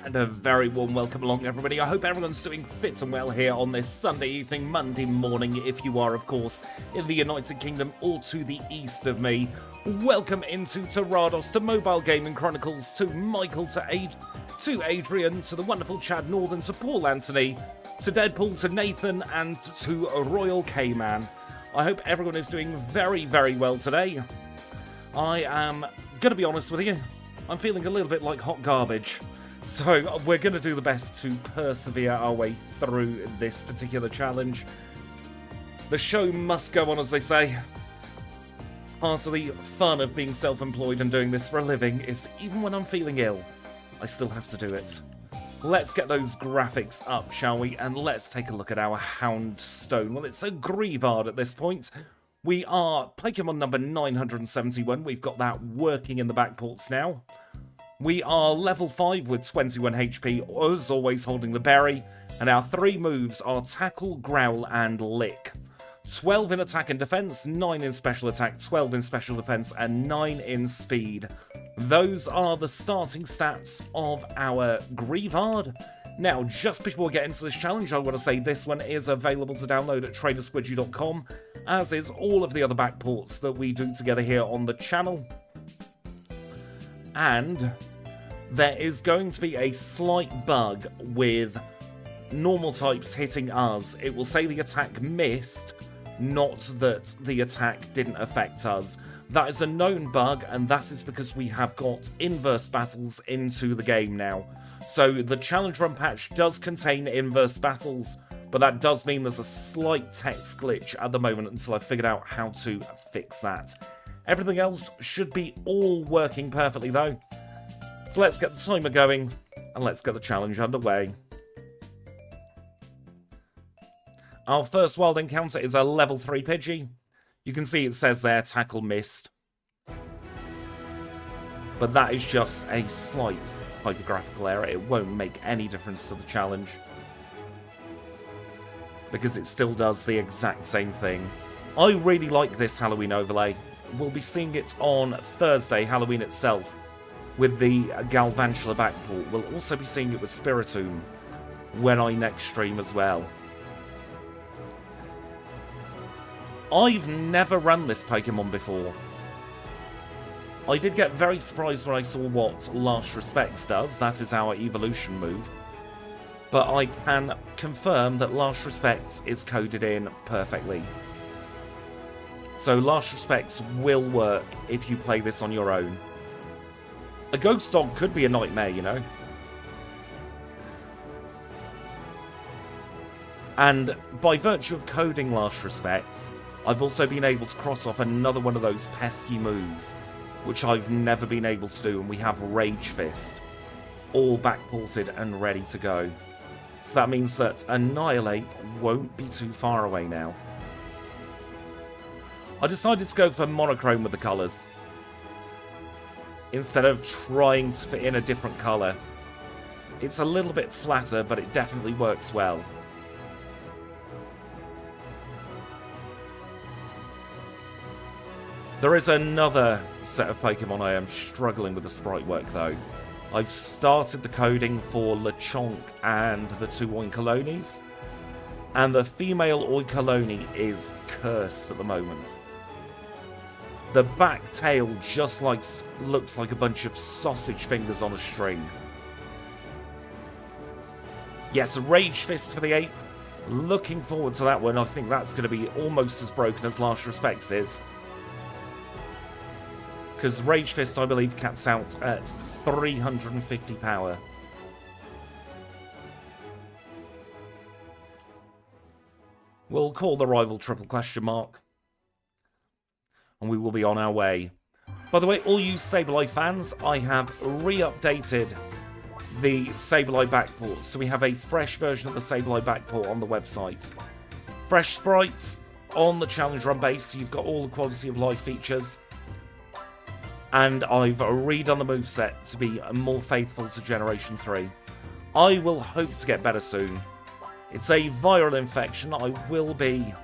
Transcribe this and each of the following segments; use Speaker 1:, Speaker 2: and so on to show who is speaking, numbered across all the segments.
Speaker 1: And a very warm welcome along, everybody. I hope everyone's doing fit and well here on this Sunday evening, Monday morning, if you are, of course, in the United Kingdom or to the east of me. Welcome into Rados, to Mobile Gaming Chronicles, to Michael, to Adrian, to the wonderful Chad Northern, to Paul Anthony, to Deadpool, to Nathan, and to Royal K-Man. I hope everyone is doing very, very well today. I am going to be honest with you, I'm feeling a little bit like hot garbage. So we're going to do the best to persevere our way through this particular challenge. The show must go on, as they say. Part of the fun of being self-employed and doing this for a living is even when I'm feeling ill, I still have to do it. Let's get those graphics up, shall we? And let's take a look at our Houndstone. Well, it's a Grievard at this point. We are Pokemon number 971. We've got that working in the backports now. We are level 5 with 21 HP, as always holding the berry. And our 3 moves are Tackle, Growl, and Lick. 12 in attack and defense, 9 in special attack, 12 in special defense, and 9 in speed. Those are the starting stats of our Grievard. Now, just before we get into this challenge, I want to say this one is available to download at tradersquidgy.com, as is all of the other backports that we do together here on the channel. And there is going to be a slight bug with normal types hitting us. It will say the attack missed, not that the attack didn't affect us. That is a known bug, and that is because we have got inverse battles into the game now. So the challenge run patch does contain inverse battles, but that does mean there's a slight text glitch at the moment until I've figured out how to fix that. Everything else should be all working perfectly though. So let's get the timer going, and let's get the challenge underway. Our first wild encounter is a level 3 Pidgey. You can see it says there, tackle missed. But that is just a slight typographical error. It won't make any difference to the challenge, because it still does the exact same thing. I really like this Halloween overlay. We'll be seeing it on Thursday, Halloween itself, with the Galvantula Backport. We'll also be seeing it with Spiritomb when I next stream as well. I've never run this Pokemon before. I did get very surprised when I saw what Last Respects does. That is our evolution move. But I can confirm that Last Respects is coded in perfectly. So Last Respects will work if you play this on your own. A Ghost Dog could be a nightmare, you know. And by virtue of coding Last Respects, I've also been able to cross off another one of those pesky moves, which I've never been able to do, and we have Rage Fist, all backported and ready to go. So that means that Annihilate won't be too far away now. I decided to go for monochrome with the colours, instead of trying to fit in a different colour. It's a little bit flatter, but it definitely works well. There is another set of Pokemon I am struggling with the sprite work though. I've started the coding for Lechonk and the 2 Oinkolonis, and the female Oikoloni is cursed at the moment. The back tail just looks like a bunch of sausage fingers on a string. Yes, Rage Fist for the ape. Looking forward to that one. I think that's going to be almost as broken as Last Respects is. Because Rage Fist, I believe, caps out at 350 power. We'll call the rival triple question mark, and we will be on our way. By the way, all you Sableye fans, I have re-updated the Sableye Backport, so we have a fresh version of the Sableye Backport on the website. Fresh sprites on the challenge run base, so you've got all the quality of life features. And I've redone the moveset to be more faithful to Generation 3. I will hope to get better soon. It's a viral infection. I will be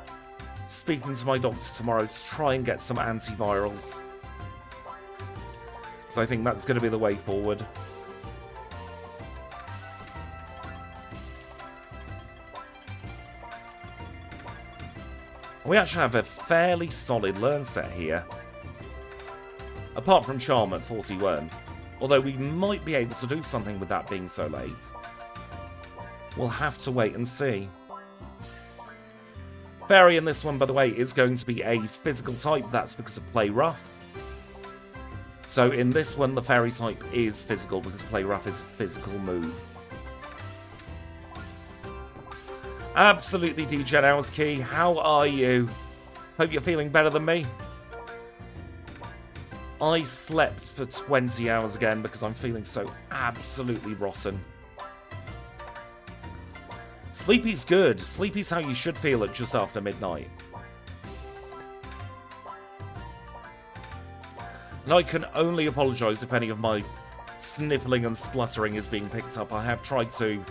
Speaker 1: speaking to my doctor tomorrow to try and get some antivirals. So I think that's going to be the way forward. We actually have a fairly solid learn set here. Apart from Charm at 41. Although we might be able to do something with that being so late. We'll have to wait and see. Fairy in this one, by the way, is going to be a physical type. That's because of Play Rough. So in this one, the Fairy type is physical because Play Rough is a physical move. Absolutely, DJ Owski. How are you? Hope you're feeling better than me. I slept for 20 hours again because I'm feeling so absolutely rotten. Sleepy's good. Sleepy's how you should feel at just after midnight. And I can only apologise if any of my sniffling and spluttering is being picked up. I have tried to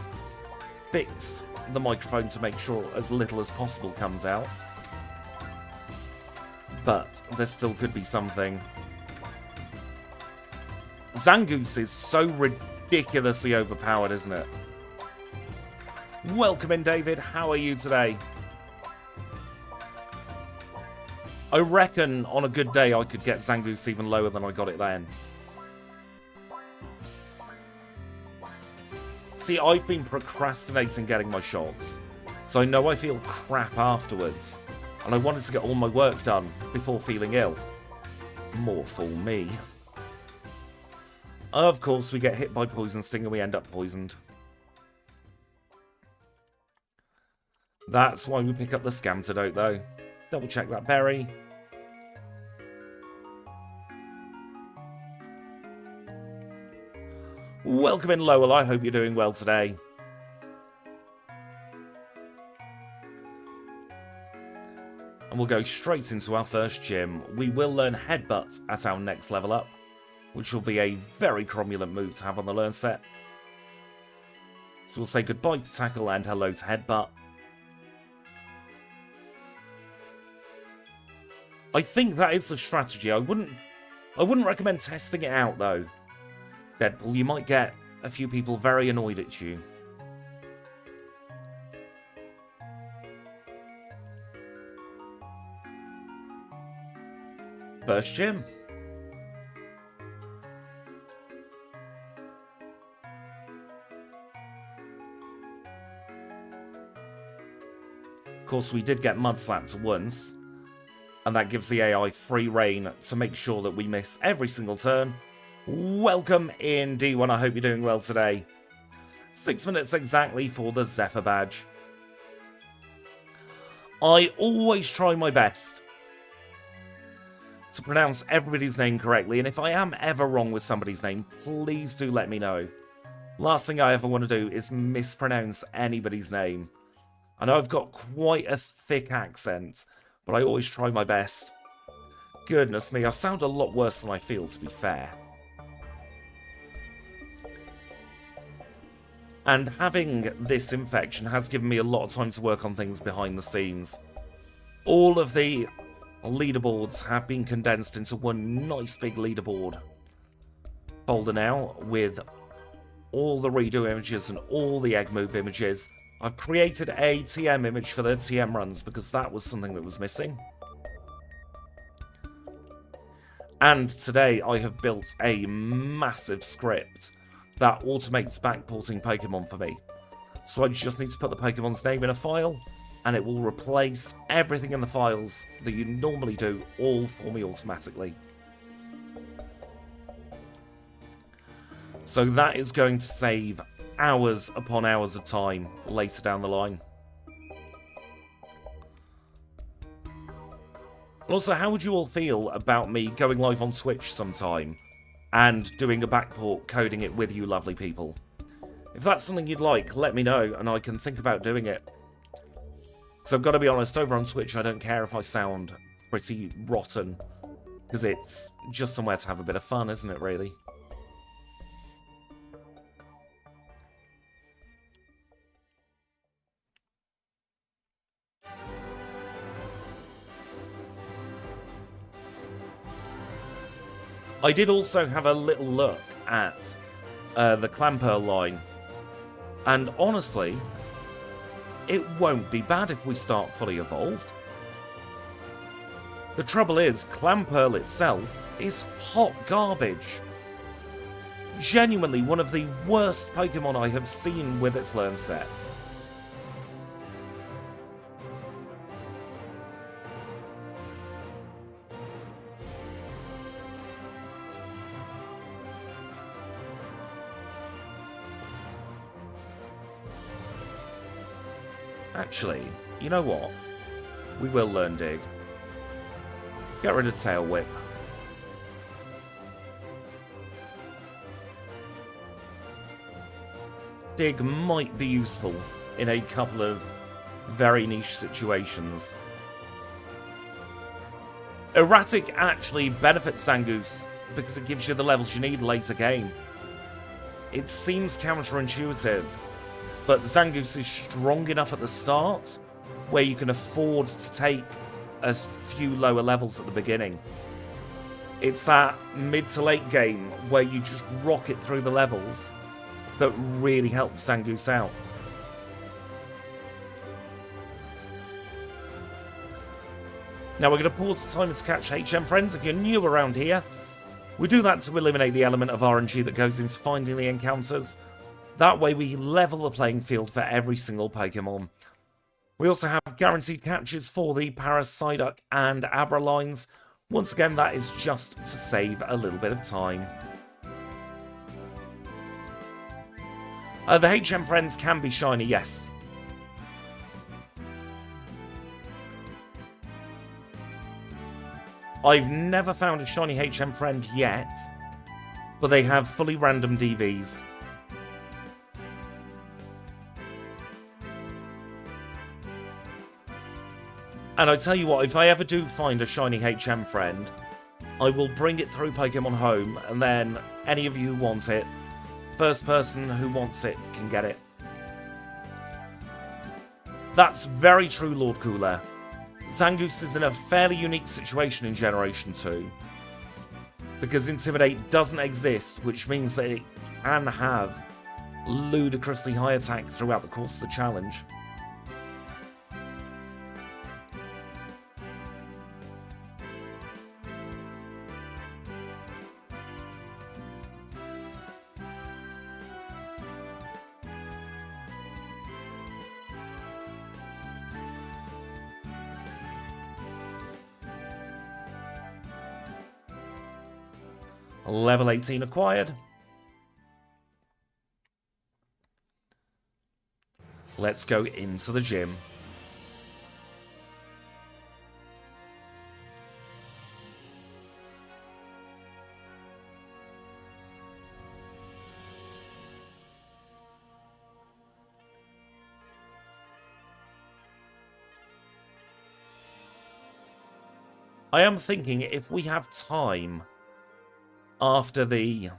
Speaker 1: fix the microphone to make sure as little as possible comes out. But there still could be something. Zangoose is so ridiculously overpowered, isn't it? Welcome in, David. How are you today? I reckon on a good day I could get Zangoose even lower than I got it then. See, I've been procrastinating getting my shots, so I know I feel crap afterwards, and I wanted to get all my work done before feeling ill. More fool me. Of course, we get hit by Poison Sting and we end up poisoned. That's why we pick up the Scamtidote, though. Double check that berry. Welcome in, Lowell. I hope you're doing well today. And we'll go straight into our first gym. We will learn Headbutt at our next level up, which will be a very cromulent move to have on the learn set. So we'll say goodbye to Tackle and hello to Headbutt. I think that is the strategy. I wouldn't recommend testing it out, though. Deadpool, you might get a few people very annoyed at you. First gym. Of course, we did get mud slapped once, and that gives the AI free reign to make sure that we miss every single turn. Welcome in, D1. I hope you're doing well today. 6 minutes exactly for the Zephyr badge. I always try my best to pronounce everybody's name correctly, and if I am ever wrong with somebody's name, please do let me know. Last thing I ever want to do is mispronounce anybody's name. I know I've got quite a thick accent, but I always try my best. Goodness me, I sound a lot worse than I feel, to be fair. And having this infection has given me a lot of time to work on things behind the scenes. All of the leaderboards have been condensed into one nice big leaderboard folder now, with all the redo images and all the egg move images. I've created a TM image for the TM runs because that was something that was missing. And today I have built a massive script that automates backporting Pokemon for me. So I just need to put the Pokemon's name in a file, and it will replace everything in the files that you normally do, all for me automatically. So that is going to save hours upon hours of time later down the line. Also, how would you all feel about me going live on Twitch sometime and doing a backport, coding it with you lovely people? If that's something you'd like, let me know and I can think about doing it. So I've got to be honest, over on Twitch I don't care if I sound pretty rotten, because it's just somewhere to have a bit of fun, isn't it, really? I did also have a little look at the Clamperl line, and honestly, it won't be bad if we start fully evolved. The trouble is, Clamperl itself is hot garbage. Genuinely one of the worst Pokemon I have seen with its learn set. Actually, you know what? We will learn Dig. Get rid of Tail Whip. Dig might be useful in a couple of very niche situations. Erratic actually benefits Zangoose because it gives you the levels you need later game. It seems counterintuitive, but Zangoose is strong enough at the start where you can afford to take a few lower levels at the beginning. It's that mid to late game where you just rocket through the levels that really helps Zangoose out. Now we're going to pause the timer to catch HM friends. If you're new around here, we do that to eliminate the element of RNG that goes into finding the encounters. That way we level the playing field for every single Pokemon. We also have guaranteed catches for the Parasaiduck and Abra lines. Once again, that is just to save a little bit of time. The HM friends can be shiny, yes. I've never found a shiny HM friend yet, but they have fully random DVs. And I tell you what, if I ever do find a shiny HM friend, I will bring it through Pokemon Home, and then any of you who want it, first person who wants it can get it. That's very true, Lord Cooler. Zangoose is in a fairly unique situation in Generation 2, because Intimidate doesn't exist, which means that it can have ludicrously high attack throughout the course of the challenge. Level 18 acquired. Let's go into the gym. I am thinking if we have time after the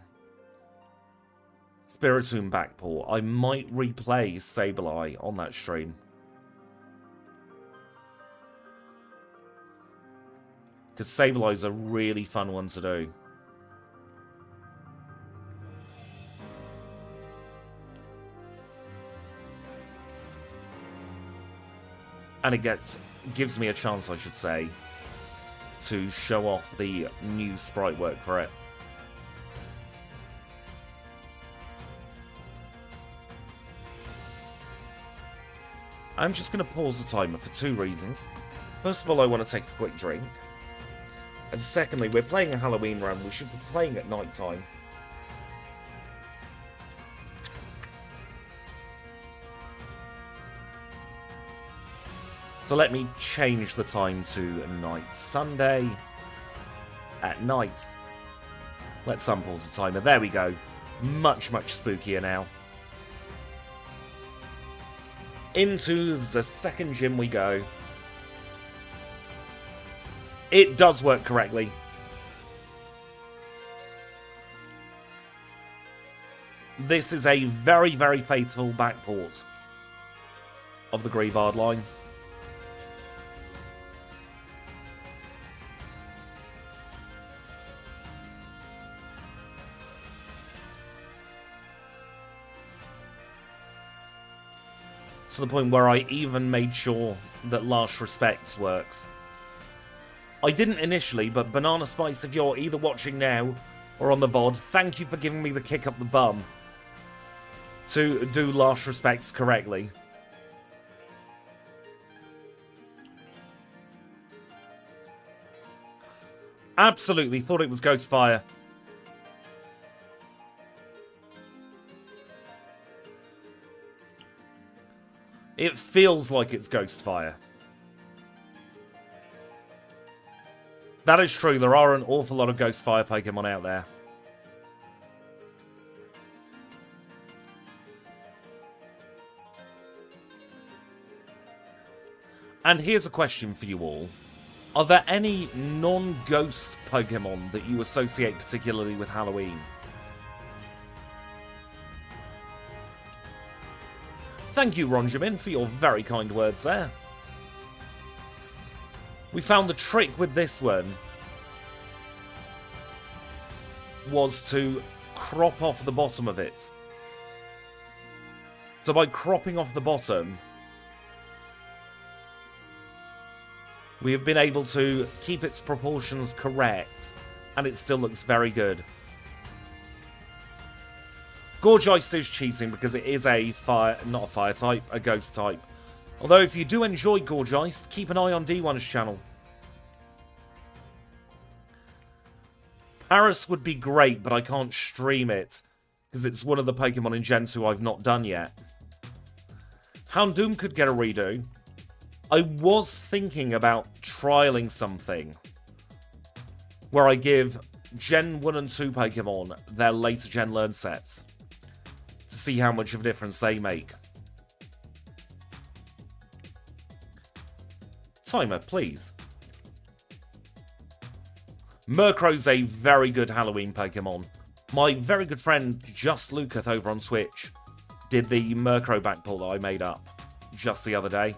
Speaker 1: Spiritomb Backport, I might replay Sableye on that stream. Because Sableye is a really fun one to do. And it gives me a chance, I should say, to show off the new sprite work for it. I'm just going to pause the timer for two reasons. First of all, I want to take a quick drink. And secondly, we're playing a Halloween run. We should be playing at night time. So let me change the time to night. Sunday at night. Let's unpause the timer. There we go. Much, much spookier now. Into the second gym we go. It does work correctly. This is a very, very faithful backport of the Grievard line. To the point where I even made sure that Last Respects works. I didn't initially, but Banana Spice, if you're either watching now or on the VOD, thank you for giving me the kick up the bum to do last respects correctly. Absolutely, thought it was Ghostfire. It feels like it's Ghostfire. That is true, there are an awful lot of Ghostfire Pokemon out there. And here's a question for you all. Are there any non-ghost Pokemon that you associate particularly with Halloween? Thank you, Ronjamin, for your very kind words there. We found the trick with this one was to crop off the bottom of it. So by cropping off the bottom, we have been able to keep its proportions correct, and it still looks very good. Gorgeist is cheating because it is a fire, not a fire type, a ghost type. Although if you do enjoy Gorgeist, keep an eye on D1's channel. Paris would be great, but I can't stream it because it's one of the Pokemon in Gen 2 I've not done yet. Houndoom could get a redo. I was thinking about trialing something where I give Gen 1 and 2 Pokemon their later Gen Learn sets to see how much of a difference they make. Timer, please. Murkrow's a very good Halloween Pokemon. My very good friend Just Lucas over on Twitch did the Murkrow backport that I made up just the other day.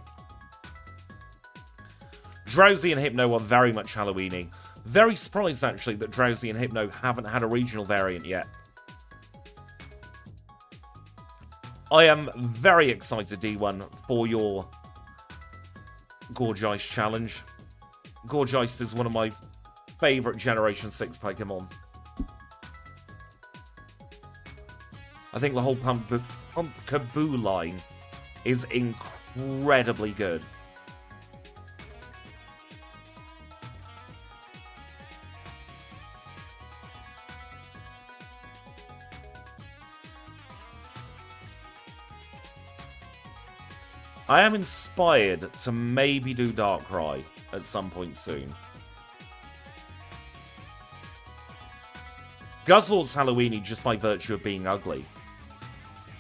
Speaker 1: Drowsy and Hypno are very much Halloween-y. Very surprised, actually, that Drowsy and Hypno haven't had a regional variant yet. I am very excited, D1, for your Gorgeist challenge. Gorgeist is one of my favourite Generation 6 Pokemon. I think the whole Pumpkaboo line is incredibly good. I am inspired to maybe do Darkrai at some point soon. Guzzlord's Halloween-y just by virtue of being ugly.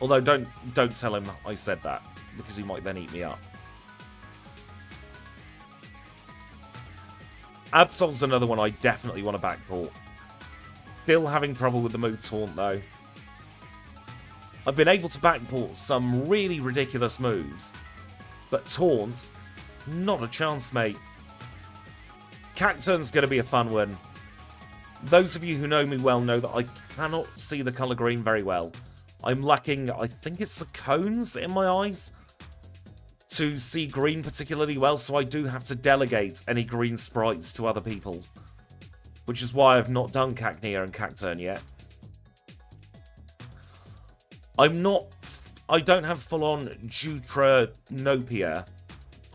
Speaker 1: Although don't tell him I said that, because he might then eat me up. Absol's another one I definitely want to backport. Still having trouble with the move Taunt though. I've been able to backport some really ridiculous moves, but Taunt, not a chance, mate. Cacturn's going to be a fun one. Those of you who know me well know that I cannot see the colour green very well. I'm lacking, I think it's the cones in my eyes, to see green particularly well, so I do have to delegate any green sprites to other people. Which is why I've not done Cacnea and Cacturn yet. I don't have full-on Deuteranopia.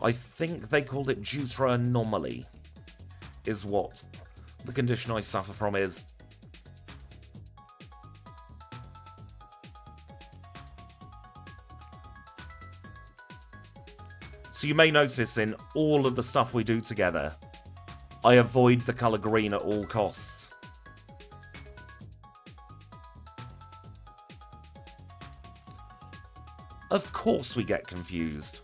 Speaker 1: I think they called it Deuteranomaly, is what the condition I suffer from is. So you may notice in all of the stuff we do together, I avoid the colour green at all costs. Of course we get confused.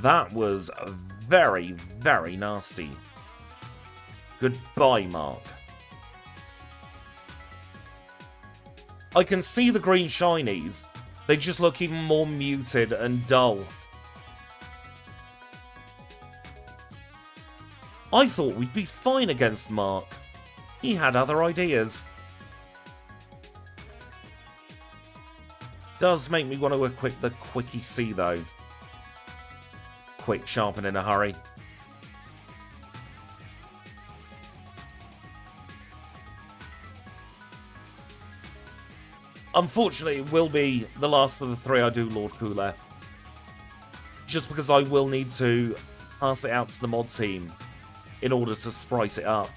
Speaker 1: That was very, very nasty. Goodbye, Mark. I can see the green shinies. They just look even more muted and dull. I thought we'd be fine against Mark. He had other ideas. Does make me want to equip the Quickie C though. quick, sharp, and in a hurry. Unfortunately, it will be the last of the 3 I do Lord Cooler. Just because I will need to pass it out to the mod team in order to sprite it up.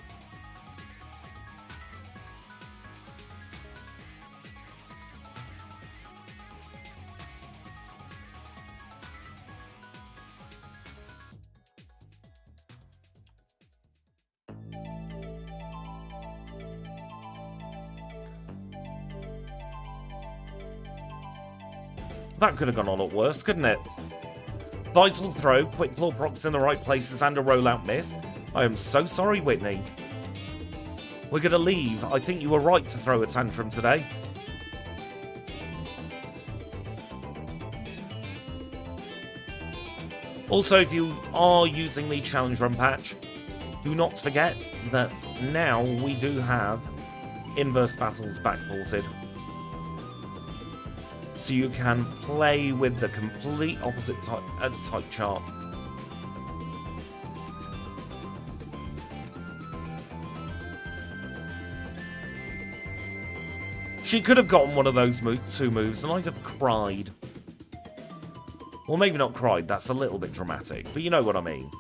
Speaker 1: That could have gone a lot worse, couldn't it? Vital throw, quick claw procs in the right places, and a rollout miss. I am so sorry, Whitney. We're going to leave. I think you were right to throw a tantrum today. Also, if you are using the challenge run patch, do not forget that now we do have inverse battles backported. So you can play with the complete opposite type chart. She could have gotten one of those 2 moves and I'd have cried. Well, maybe not cried, that's a little bit dramatic, but you know what I mean.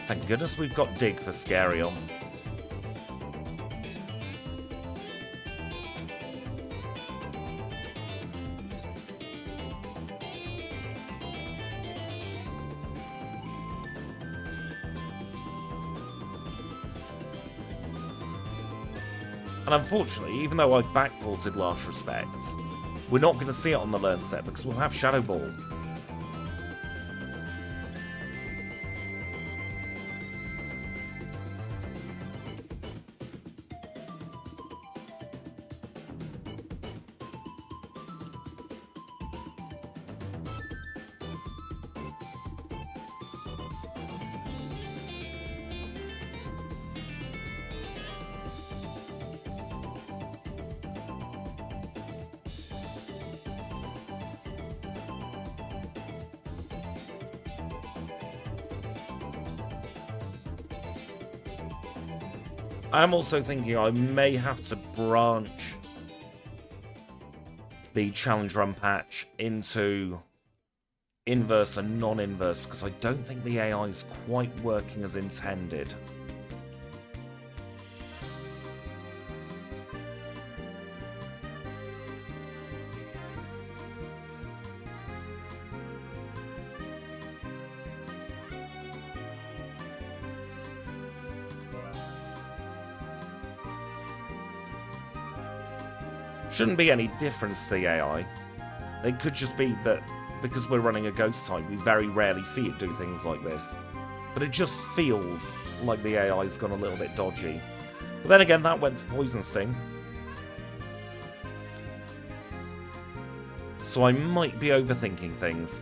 Speaker 1: Thank goodness we've got Dig for Scary on. And unfortunately, even though I backported Last Respects, we're not going to see it on the Learn set because we'll have Shadow Ball. I'm also thinking I may have to branch the challenge run patch into inverse and non-inverse because I don't think the AI is quite working as intended. Shouldn't be any difference to the AI. It could just be that because we're running a ghost type, we very rarely see it do things like this. But it just feels like the AI's gone a little bit dodgy. But then again, that went for Poison Sting. So I might be overthinking things.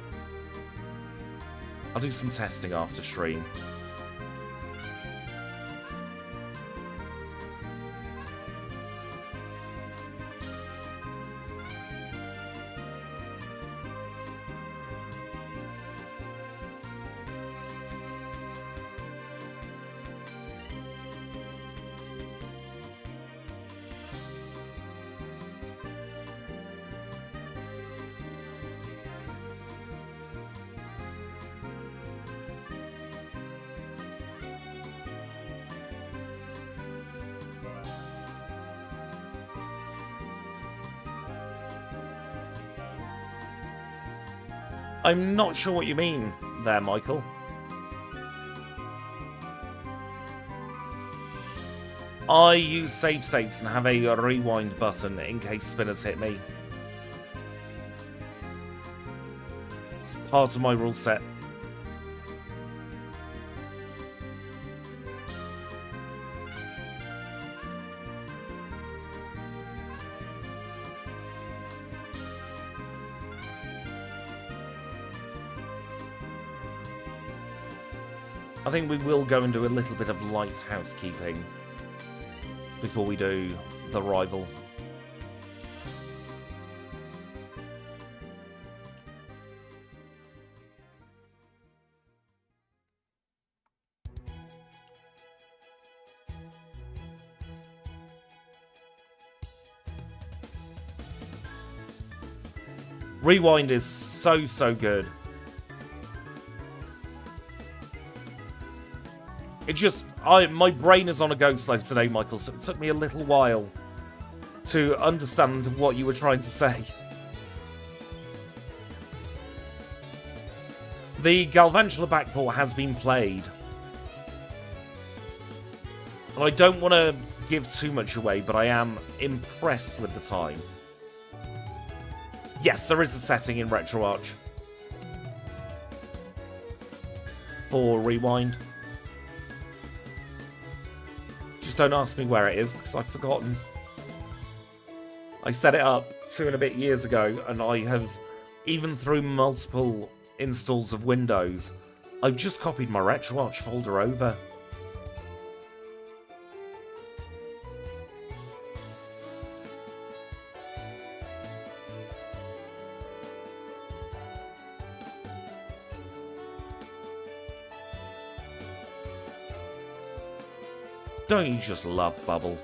Speaker 1: I'll do some testing after stream. I'm not sure what you mean there, Michael. I use save states and have a rewind button in case spinners hit me. It's part of my rule set. I think we will go and do a little bit of light housekeeping before we do the rival. Rewind is so good. It just... my brain is on a go slow today, Michael, so it took me a little while to understand what you were trying to say. The Galvantula Backport has been played. And I don't want to give too much away, but I am impressed with the time. Yes, there is a setting in RetroArch for Rewind. Just don't ask me where it is, because I've forgotten. I set it up 2 and a bit years ago, and I have, even through multiple installs of Windows, I've just copied my RetroArch folder over. Don't you just love Bubble?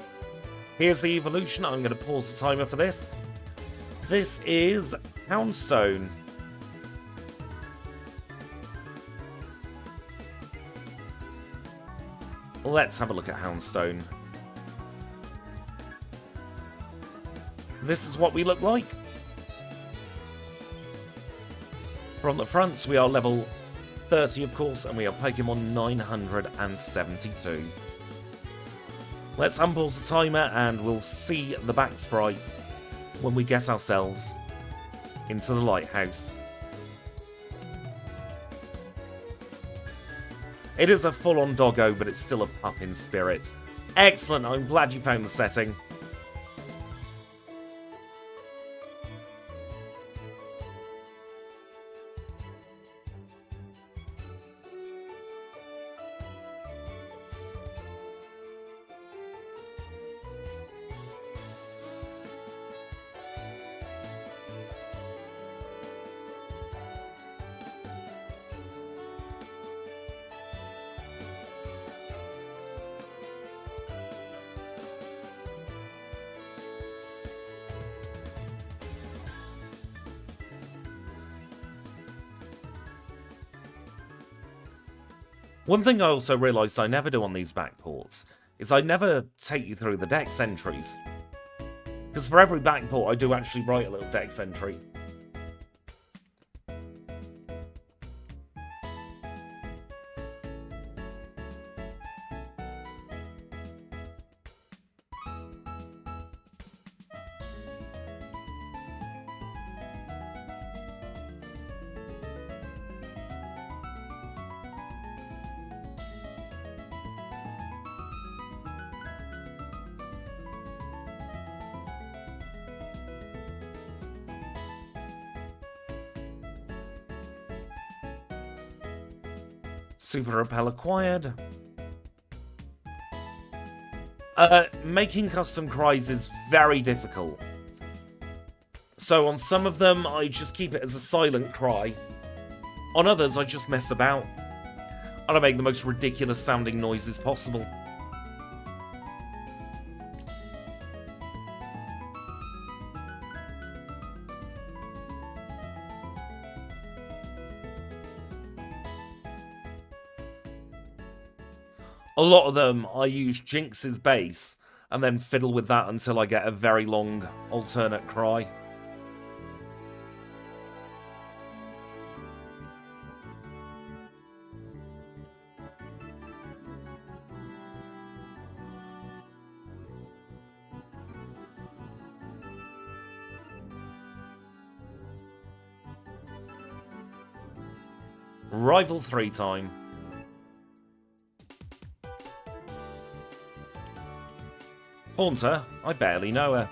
Speaker 1: Here's the evolution. I'm going to pause the timer for this. This is Houndstone. Let's have a look at Houndstone. This is what we look like. From the fronts, we are level 30, of course, and we are Pokemon 972. Let's unpause the timer and we'll see the back sprite when we get ourselves into the lighthouse. It is a full-on doggo, but it's still a pup in spirit. Excellent, I'm glad you found the setting. One thing I also realised I never do on these backports is I never take you through the dex entries. Because for every backport I do actually write a little dex entry. Super Repel acquired. Making custom cries is very difficult. So on some of them, I just keep it as a silent cry. On others, I just mess about. And I make the most ridiculous sounding noises possible. A lot of them, I use Jinx's bass, and then fiddle with that until I get a very long alternate cry. Rival 3 time. Haunter? I barely know her.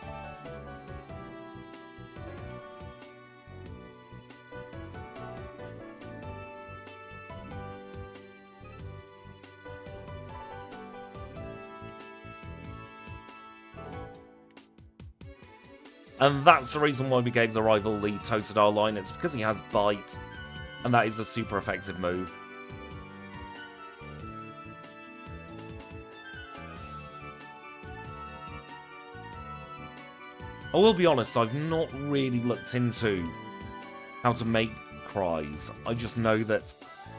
Speaker 1: And that's the reason why we gave the rival the Totodile line. It's because he has Bite, and that is a super effective move. I will be honest, I've not really looked into how to make cries. I just know that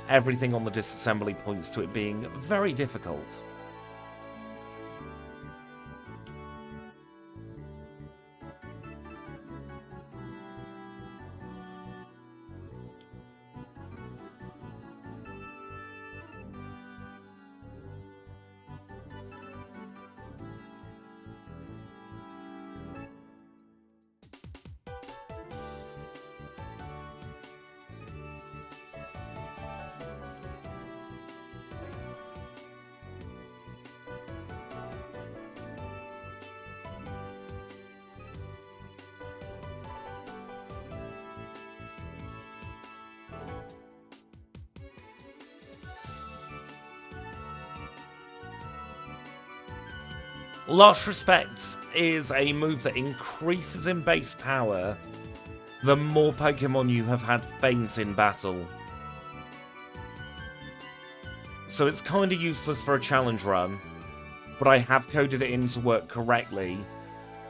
Speaker 1: everything on the disassembly points to it being very difficult. Last Respect is a move that increases in base power the more Pokemon you have had faint in battle. So it's kind of useless for a challenge run, but I have coded it in to work correctly.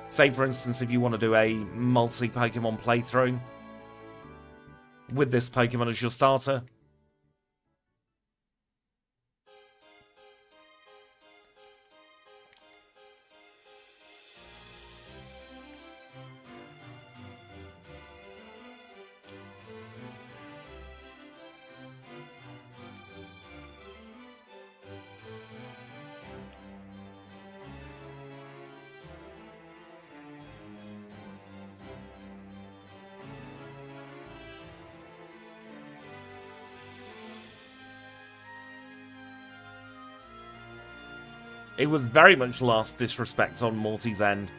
Speaker 1: Say for instance if you want to do a multi-Pokemon playthrough with this Pokemon as your starter. It was very much Last Disrespect on Morty's end.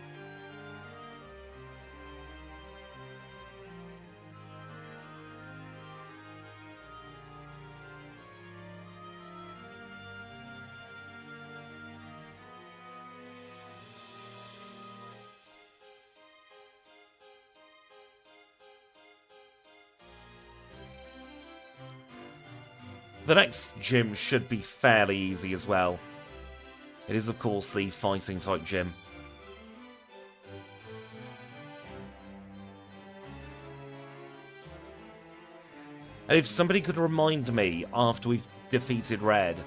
Speaker 1: The next gym should be fairly easy as well. It is, of course, the fighting-type gym. And if somebody could remind me after we've defeated Red,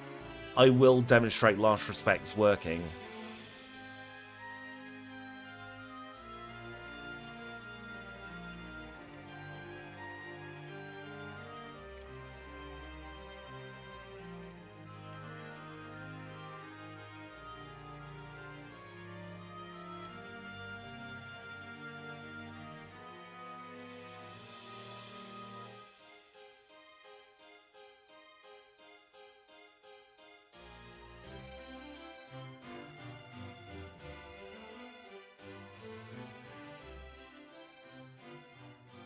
Speaker 1: I will demonstrate Last Respect's working.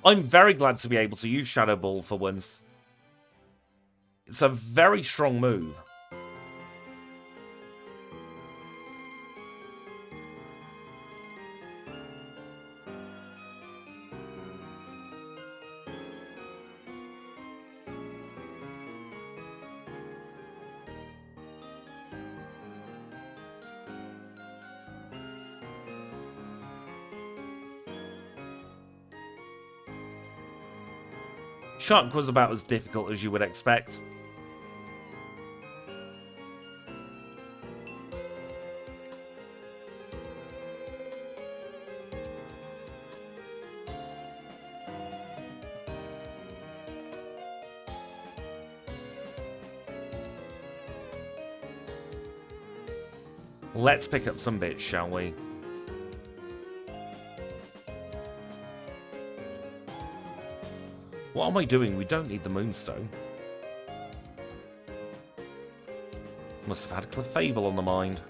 Speaker 1: I'm very glad to be able to use Shadow Ball for once. It's a very strong move. Shark was about as difficult as you would expect. Let's pick up some bits, shall we? What am I doing? We don't need the Moonstone. Must have had Clefable on the mind.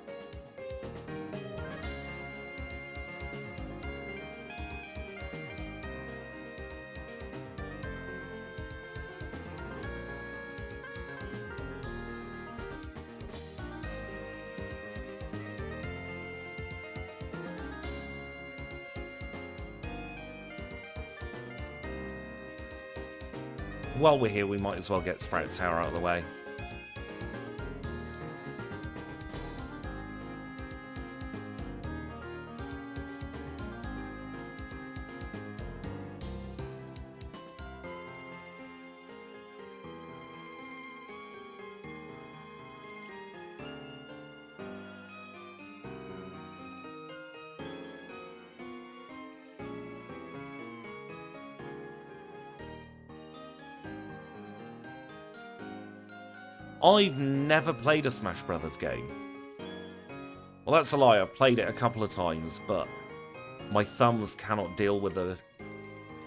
Speaker 1: while we're here, we might as well get Sprout Tower out of the way. I've never played a Smash Brothers game. Well, that's a lie. I've played it a couple of times, but my thumbs cannot deal with the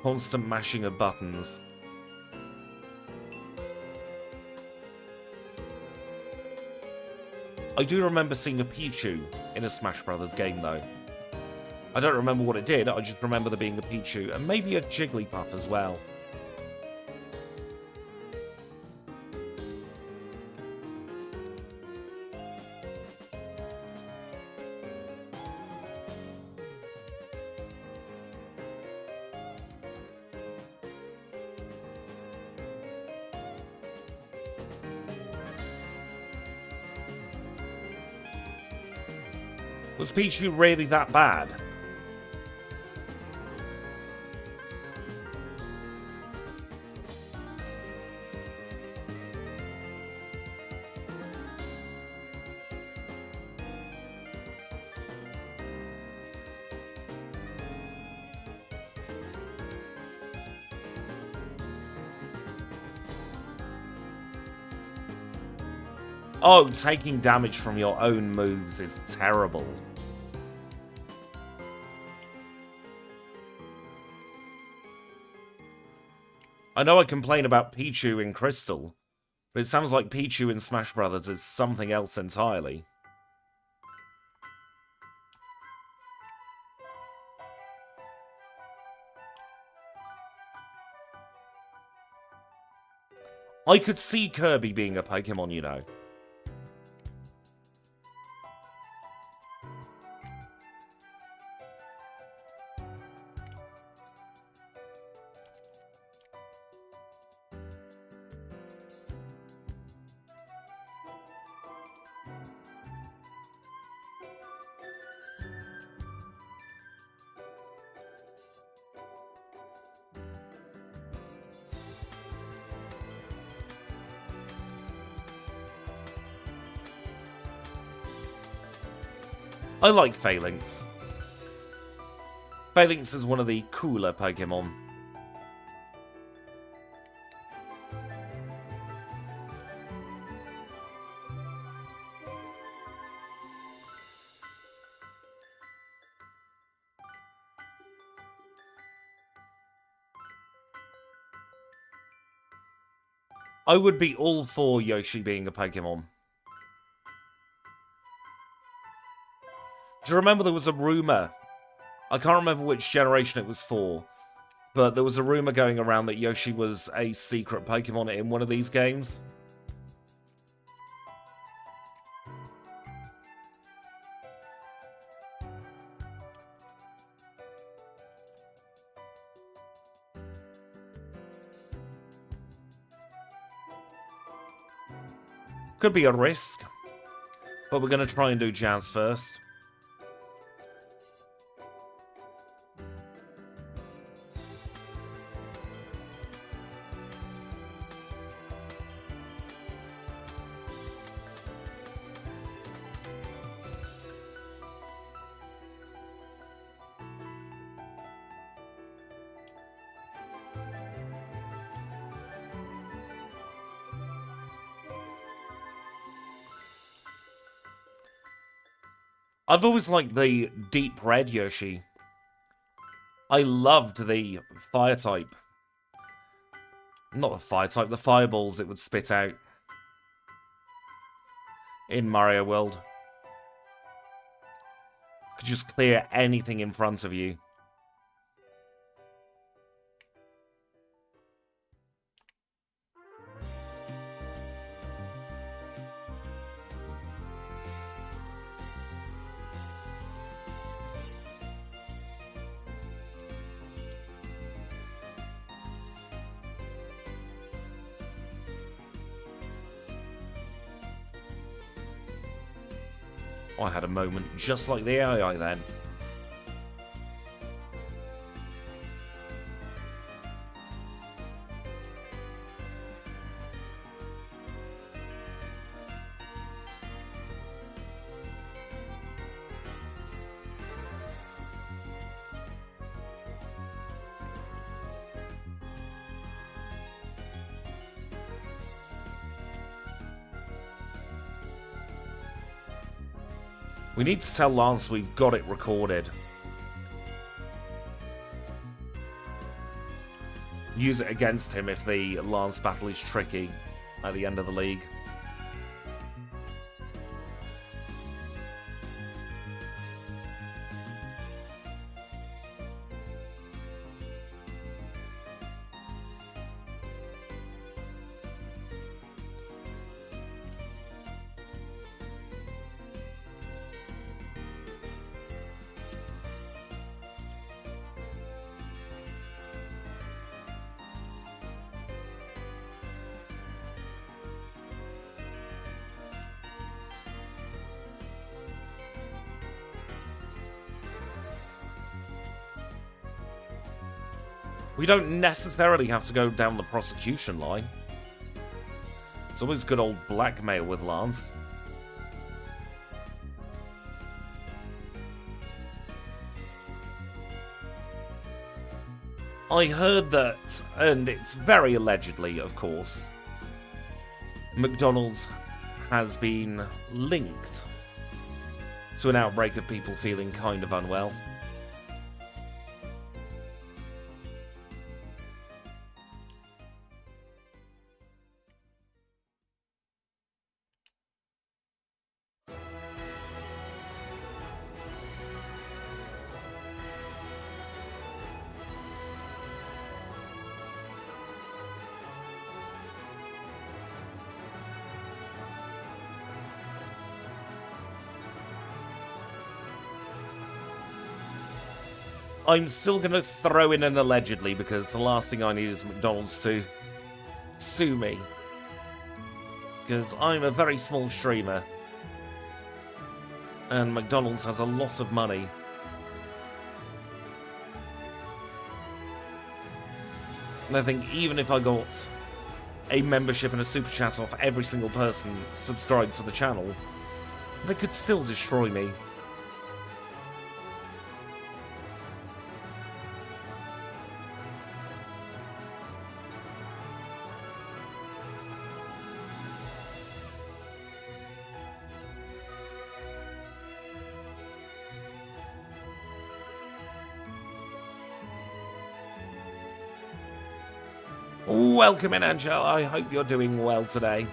Speaker 1: constant mashing of buttons. I do remember seeing a Pichu in a Smash Brothers game, though. I don't remember what it did, I just remember there being a Pichu, and maybe a Jigglypuff as well. Was Pichu really that bad? Oh, taking damage from your own moves is terrible. I know I complain about Pichu in Crystal, but it sounds like Pichu in Smash Brothers is something else entirely. I could see Kirby being a Pokemon, you know. I like Phalanx. Phalanx is one of the cooler Pokemon. I would be all for Yoshi being a Pokemon. Do you remember there was a rumour? I can't remember which generation it was for, but there was a rumour going around that Yoshi was a secret Pokemon in one of these games. Could be a risk, but we're going to try and do Jazz first. I've always liked the deep red Yoshi. I loved the fire type. Not the fire type, the fireballs it would spit out in Mario World. Could just clear anything in front of you. I had a moment just like the AI then. We need to tell Lance we've got it recorded. Use it against him if the Lance battle is tricky at the end of the league. We don't necessarily have to go down the prosecution line. It's always good old blackmail with Lance. I heard that, and it's very allegedly, of course, McDonald's has been linked to an outbreak of people feeling kind of unwell. I'm still going to throw in an allegedly because the last thing I need is McDonald's to sue me. Because I'm a very small streamer. And McDonald's has a lot of money. And I think even if I got a membership and a super chat off every single person subscribed to the channel, they could still destroy me. Welcome in, Angel. I hope you're doing well today.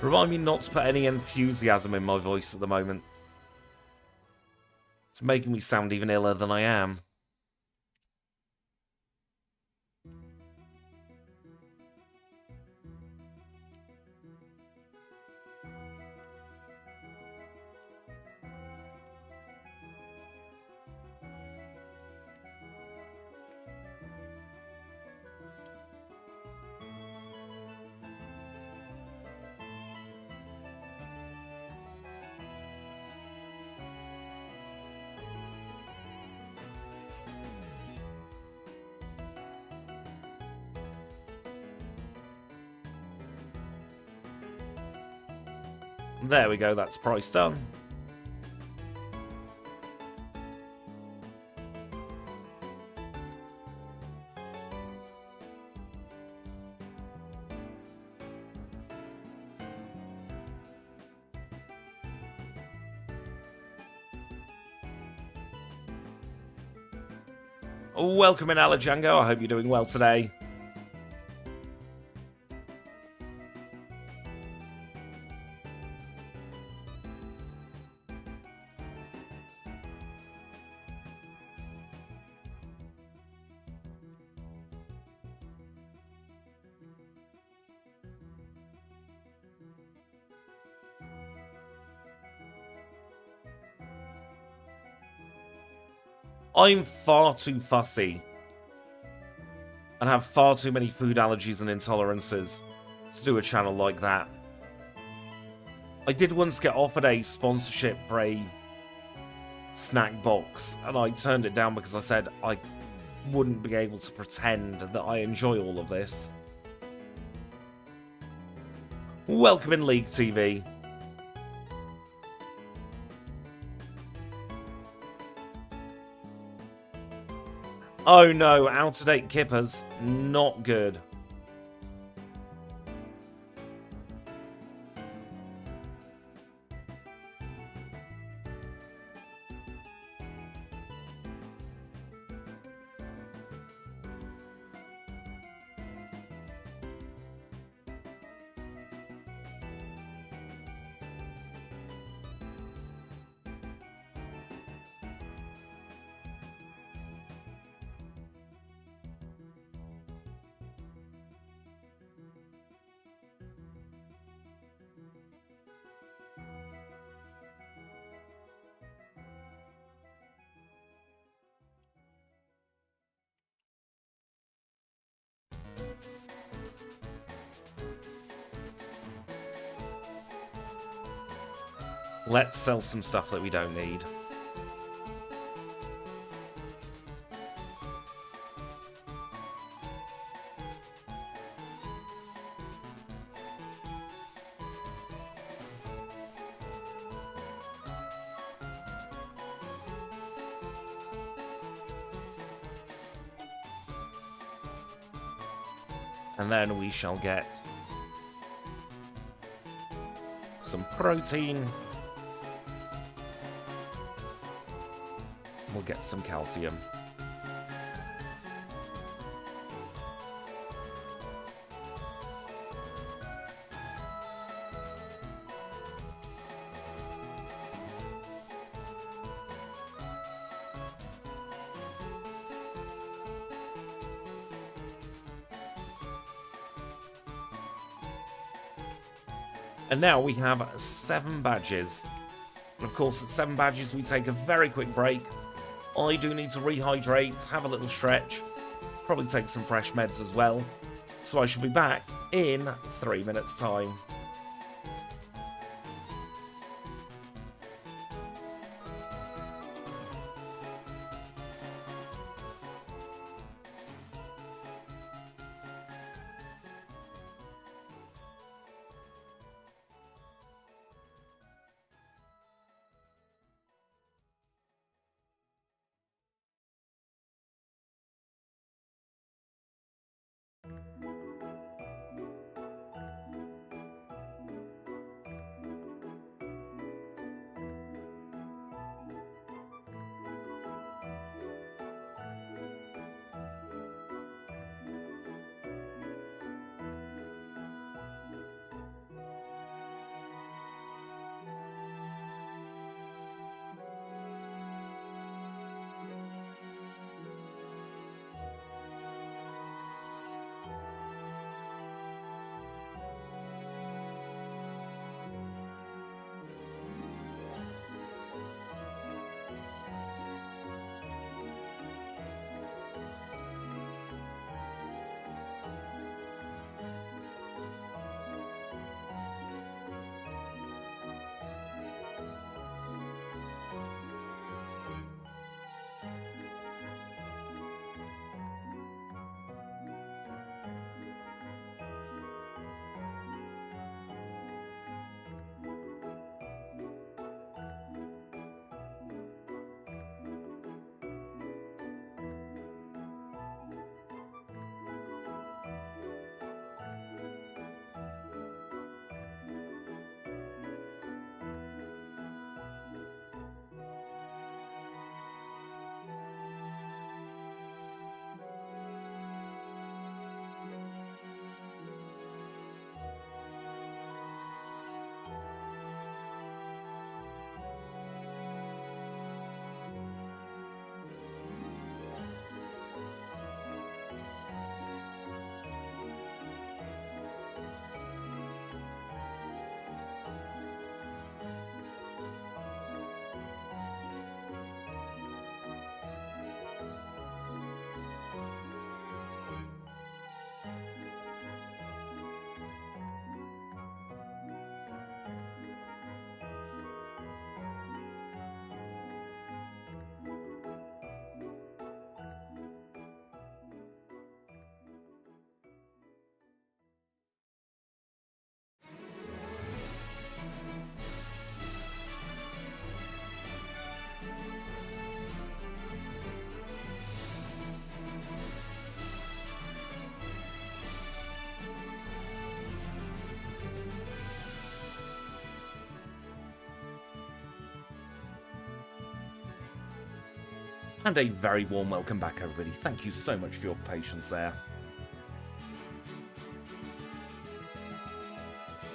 Speaker 1: Remind me not to put any enthusiasm in my voice at the moment. It's making me sound even iller than I am. There we go, that's price done. Welcome in, Alajango. I hope you're doing well today. I'm far too fussy and have far too many food allergies and intolerances to do a channel like that. I did once get offered a sponsorship for a snack box, and I turned it down because I said I wouldn't be able to pretend that I enjoy all of this. Welcome in, League TV. Oh no, out-of-date kippers. Not good. Let's sell some stuff that we don't need. And then we shall get some protein. We'll get some calcium. And now we have 7 badges. And of course, at 7 badges, we take a very quick break. I do need to rehydrate, have a little stretch, probably take some fresh meds as well. So I should be back in 3 minutes' time. And a very warm welcome back, everybody. Thank you so much for your patience there.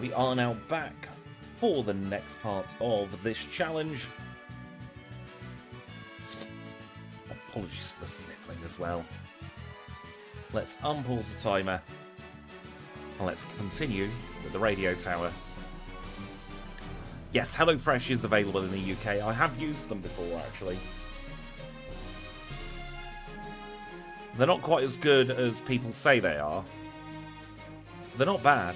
Speaker 1: We are now back for the next part of this challenge. Apologies for the sniffling as well. Let's unpause the timer. And let's continue with the radio tower. Yes, HelloFresh is available in the UK. I have used them before, actually. They're not quite as good as people say they are. They're not bad.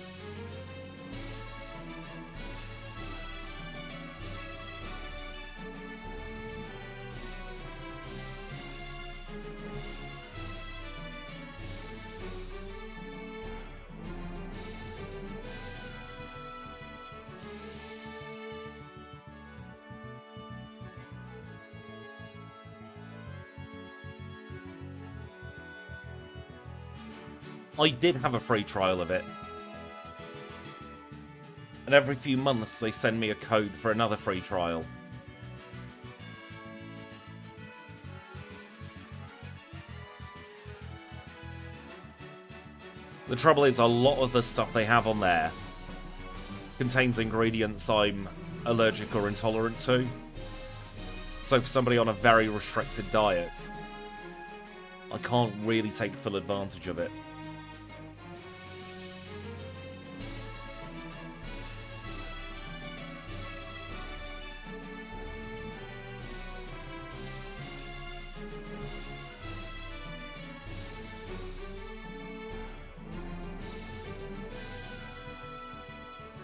Speaker 1: I did have a free trial of it. And every few months they send me a code for another free trial. The trouble is, a lot of the stuff they have on there contains ingredients I'm allergic or intolerant to. So for somebody on a very restricted diet, I can't really take full advantage of it.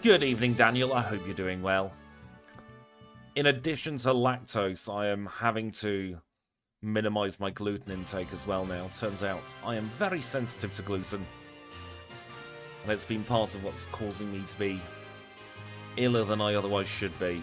Speaker 1: Good evening, Daniel. I hope you're doing well. In addition to lactose, I am having to minimize my gluten intake as well now. Turns out I am very sensitive to gluten. And it's been part of what's causing me to be iller than I otherwise should be.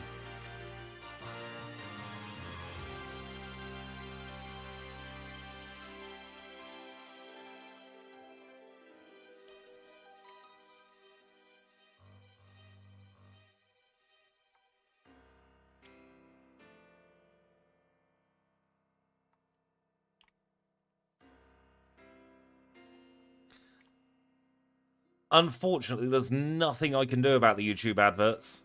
Speaker 1: Unfortunately, there's nothing I can do about the YouTube adverts.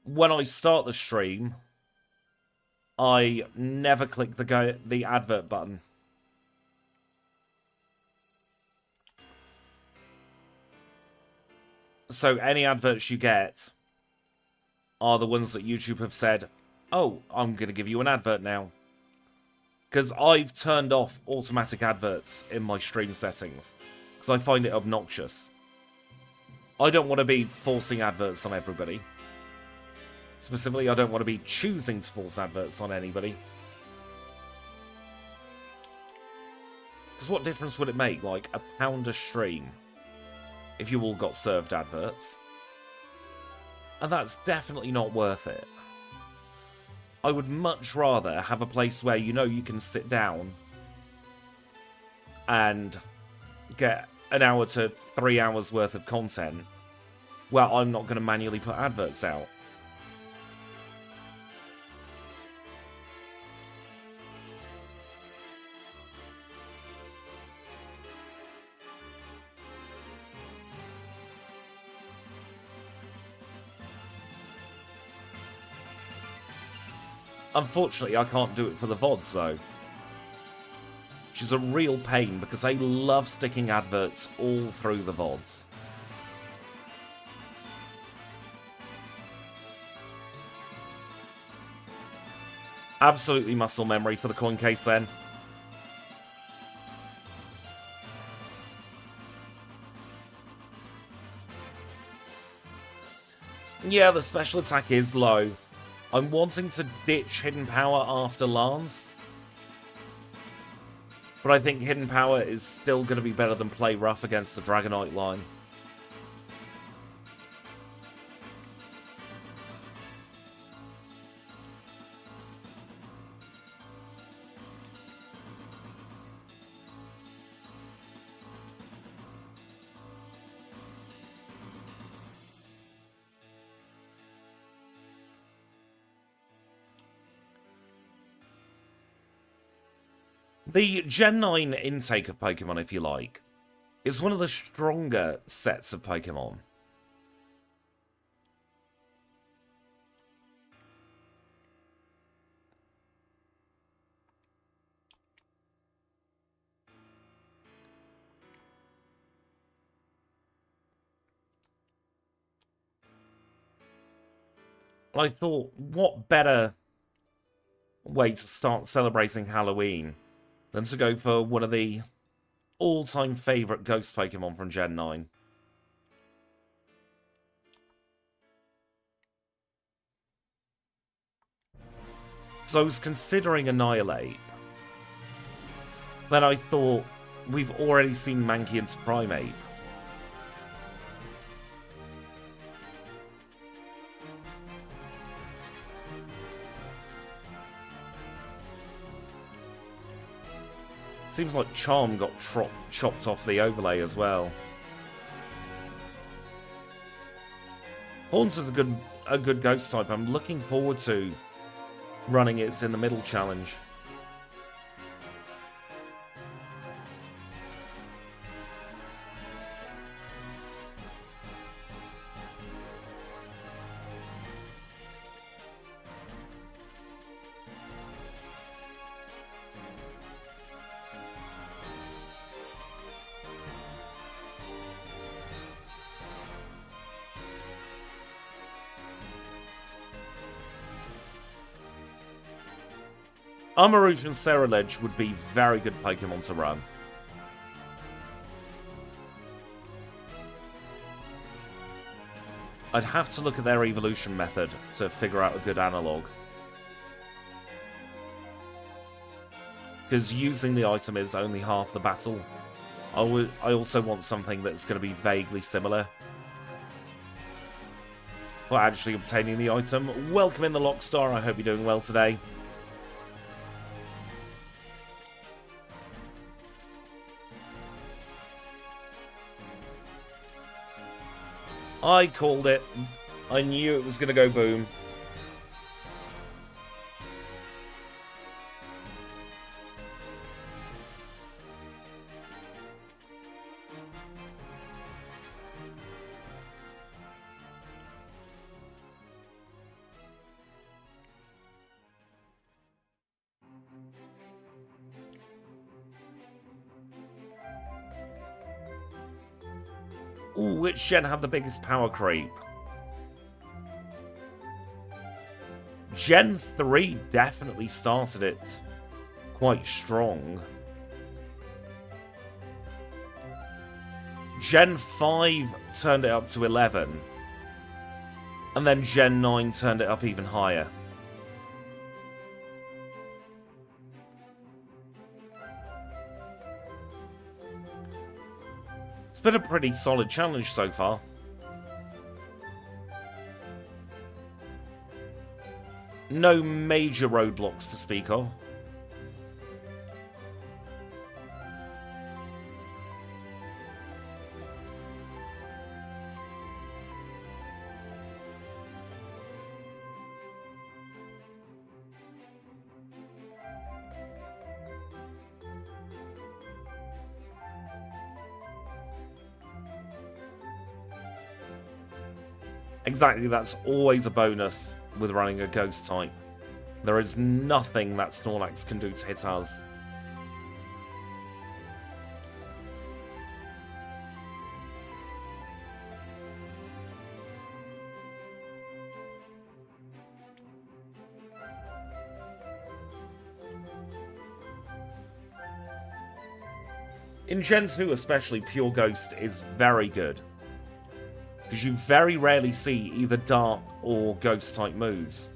Speaker 1: When I start the stream, I never click the advert button. So any adverts you get are the ones that YouTube have said, oh, I'm going to give you an advert now. Because I've turned off automatic adverts in my stream settings. Because I find it obnoxious. I don't want to be forcing adverts on everybody. Specifically, I don't want to be choosing to force adverts on anybody. Because what difference would it make? Like, £1 a stream if you all got served adverts. And that's definitely not worth it. I would much rather have a place where you know you can sit down and get an hour to 3 hours worth of content where I'm not going to manually put adverts out. Unfortunately, I can't do it for the VODs, though. Which is a real pain, because they love sticking adverts all through the VODs. Absolutely muscle memory for the coin case, then. Yeah, the special attack is low. I'm wanting to ditch Hidden Power after Lance. But I think Hidden Power is still going to be better than Play Rough against the Dragonite line. The Gen 9 intake of Pokemon, if you like, is one of the stronger sets of Pokemon. I thought, what better way to start celebrating Halloween than to go for one of the all-time favourite ghost Pokemon from Gen 9. So I was considering Annihilate. Then I thought, we've already seen Mankey into Primeape. Seems like Charm got chopped off the overlay as well. Haunt is a good ghost type. I'm looking forward to running its in the middle challenge. Armarouge and Ceruledge would be very good Pokemon to run. I'd have to look at their evolution method to figure out a good analogue. Because using the item is only half the battle. I also want something that's going to be vaguely similar. For actually obtaining the item. Welcome in the Lockstar, I hope you're doing well today. I called it. I knew it was going to go boom. Ooh, which gen had the biggest power creep? Gen 3 definitely started it quite strong. Gen 5 turned it up to 11. And then Gen 9 turned it up even higher. It's been a pretty solid challenge so far. No major roadblocks to speak of. Exactly, that's always a bonus with running a ghost type. There is nothing that Snorlax can do to hit us. In Gen 2 especially, Pure Ghost is very good. Because you very rarely see either Dark or Ghost type moves.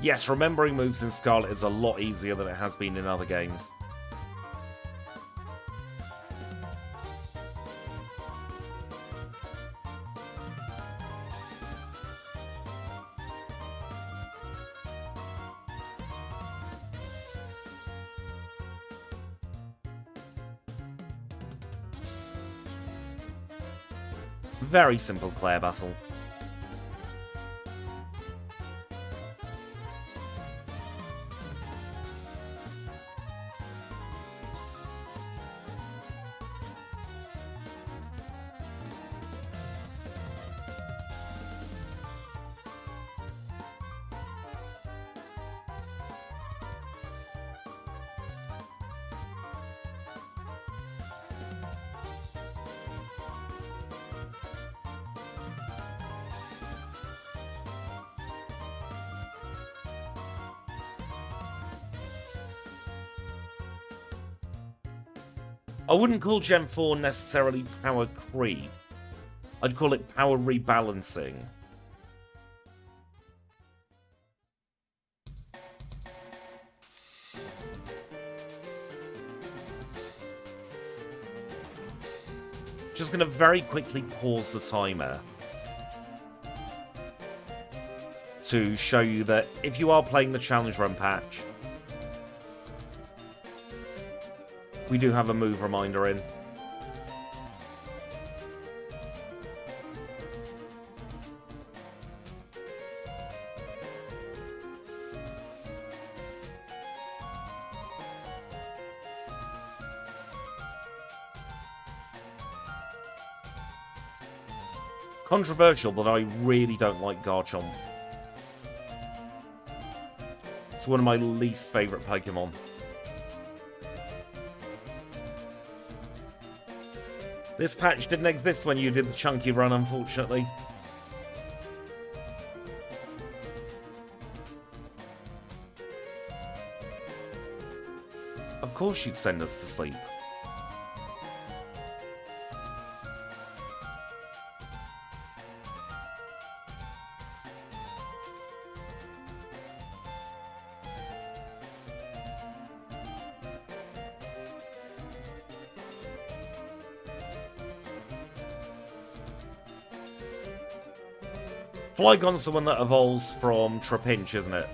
Speaker 1: Yes, remembering moves in Scarlet is a lot easier than it has been in other games. Very simple Claire battle. I wouldn't call Gen 4 necessarily power creep. I'd call it power rebalancing. Just going to very quickly pause the timer to show you that if you are playing the Challenge Run patch, we do have a move reminder in. Controversial, but I really don't like Garchomp. It's one of my least favourite Pokemon. This patch didn't exist when you did the chunky run, unfortunately. Of course you'd send us to sleep. Flygon's the one that evolves from Trapinch, isn't it?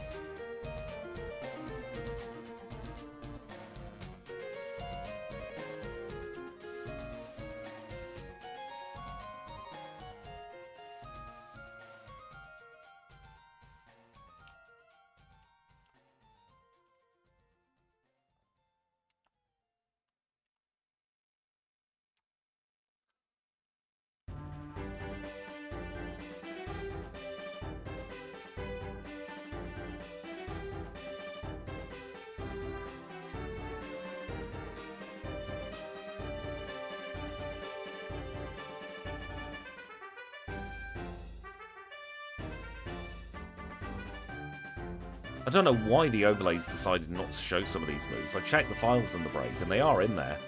Speaker 1: I don't know why the overlays decided not to show some of these moves. I checked the files in the break, and they are in there.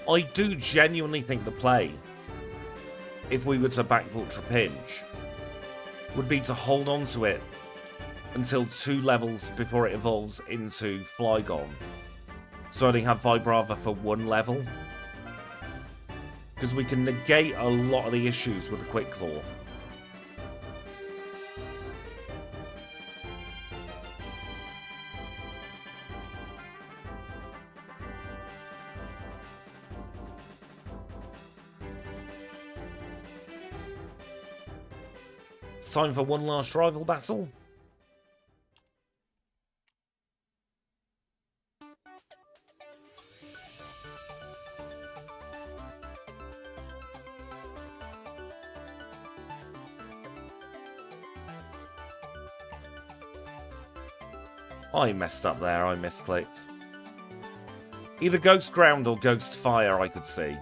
Speaker 1: I do genuinely think the play, if we were to backport Trapinch, would be to hold on to it until 2 levels before it evolves into Flygon. So only have Vibrava for 1 level. Because we can negate a lot of the issues with the Quick Claw. It's time for one last rival battle. I messed up there, I misclicked. Either Ghost Ground or Ghost Fire I could see.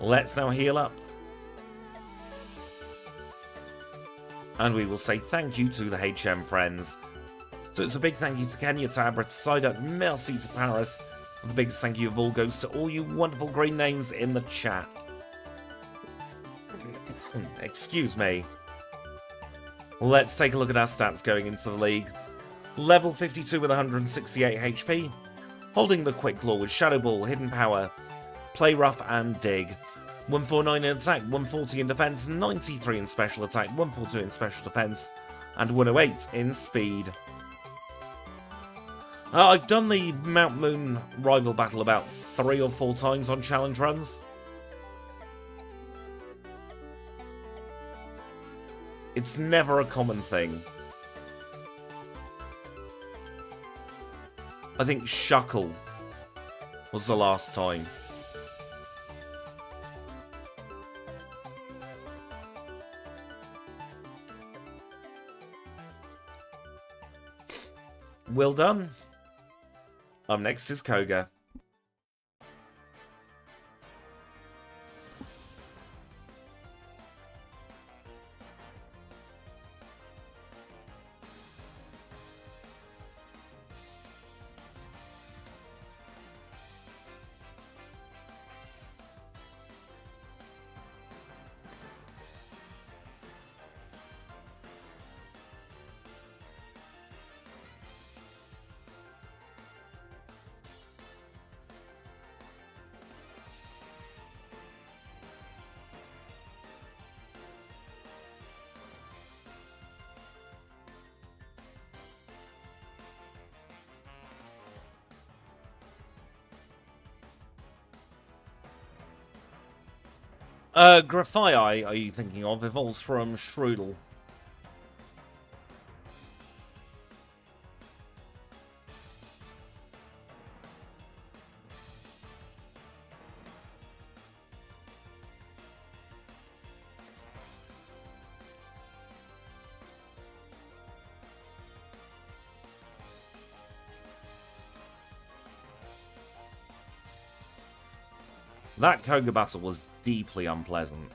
Speaker 1: Let's now heal up. And we will say thank you to the HM friends. So it's a big thank you to Kenya, to Abra, to Cider, merci to Paris. And the biggest thank you of all goes to all you wonderful green names in the chat. Excuse me. Let's take a look at our stats going into the league. Level 52 with 168 HP. Holding the Quick Claw with Shadow Ball, Hidden Power, Play Rough and Dig. 149 in attack, 140 in defense, 93 in special attack, 142 in special defense, and 108 in speed. I've done the Mount Moon rival battle about 3 or 4 times on challenge runs. It's never a common thing. I think Shuckle was the last time. Well done. Up next is Koga. Graphii, are you thinking of? Evolves from Shroodle. That Koga battle was deeply unpleasant.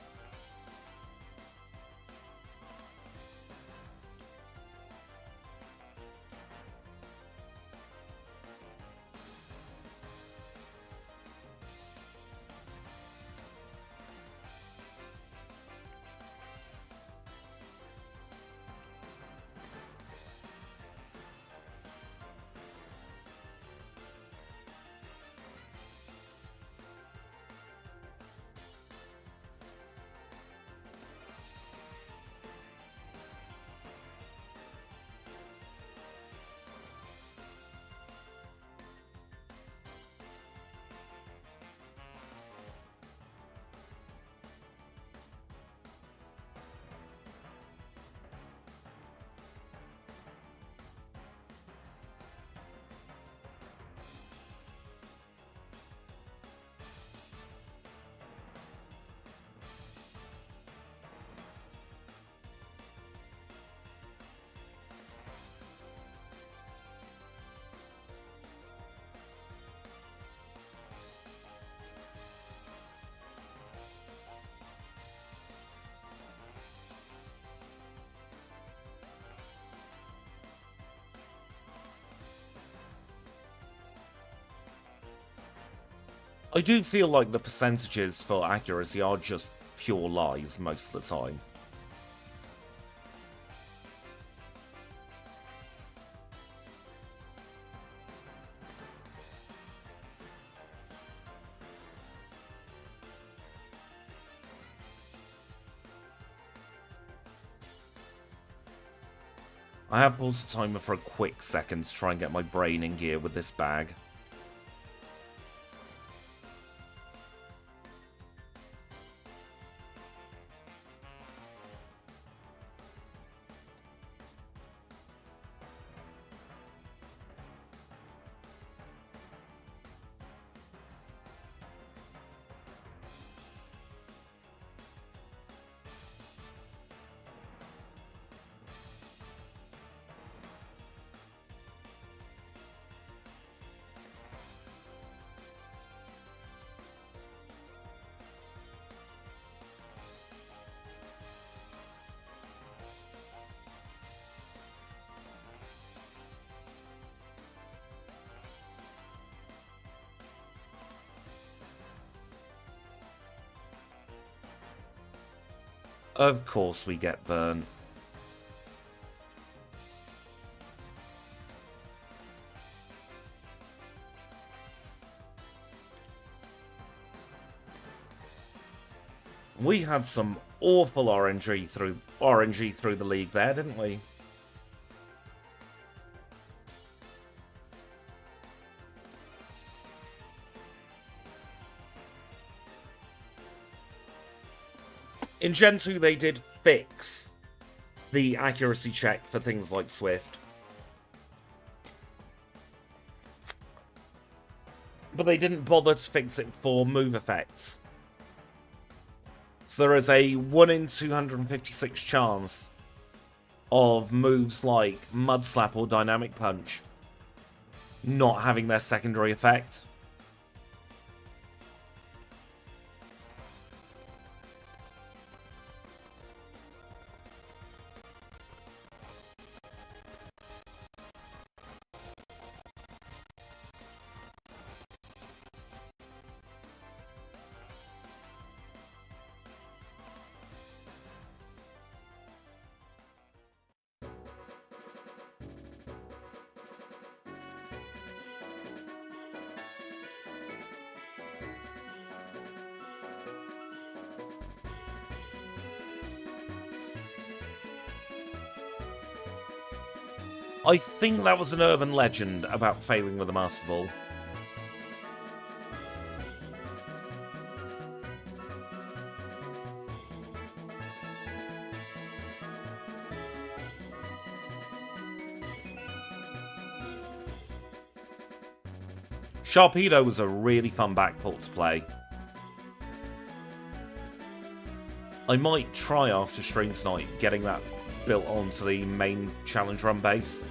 Speaker 1: I do feel like the percentages for accuracy are just pure lies most of the time. I have paused the timer for a quick second to try and get my brain in gear with this bag. Of course we get burnt. We had some awful RNG through the league there, didn't we? In Gen 2, they did fix the accuracy check for things like Swift. But they didn't bother to fix it for move effects. So there is a 1 in 256 chance of moves like Mud Slap or Dynamic Punch not having their secondary effect. I think that was an urban legend about failing with a Master Ball. Sharpedo was a really fun backport to play. I might try after stream tonight getting that built onto the main challenge run base.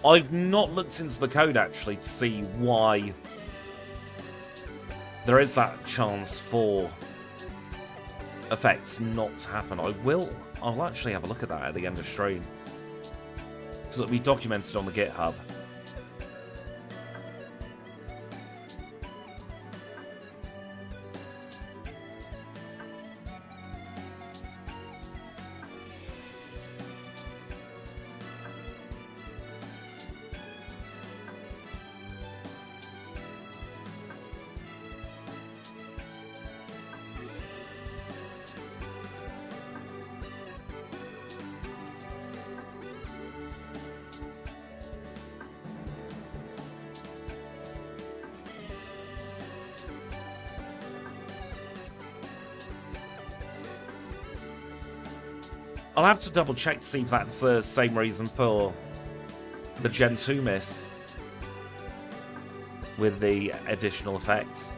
Speaker 1: I've not looked into the code actually to see why there is that chance for effects not to happen. I'll actually have a look at that at the end of stream, so it'll be documented on the GitHub. I'll have to double check to see if that's the same reason for the Gen 2 miss with the additional effects.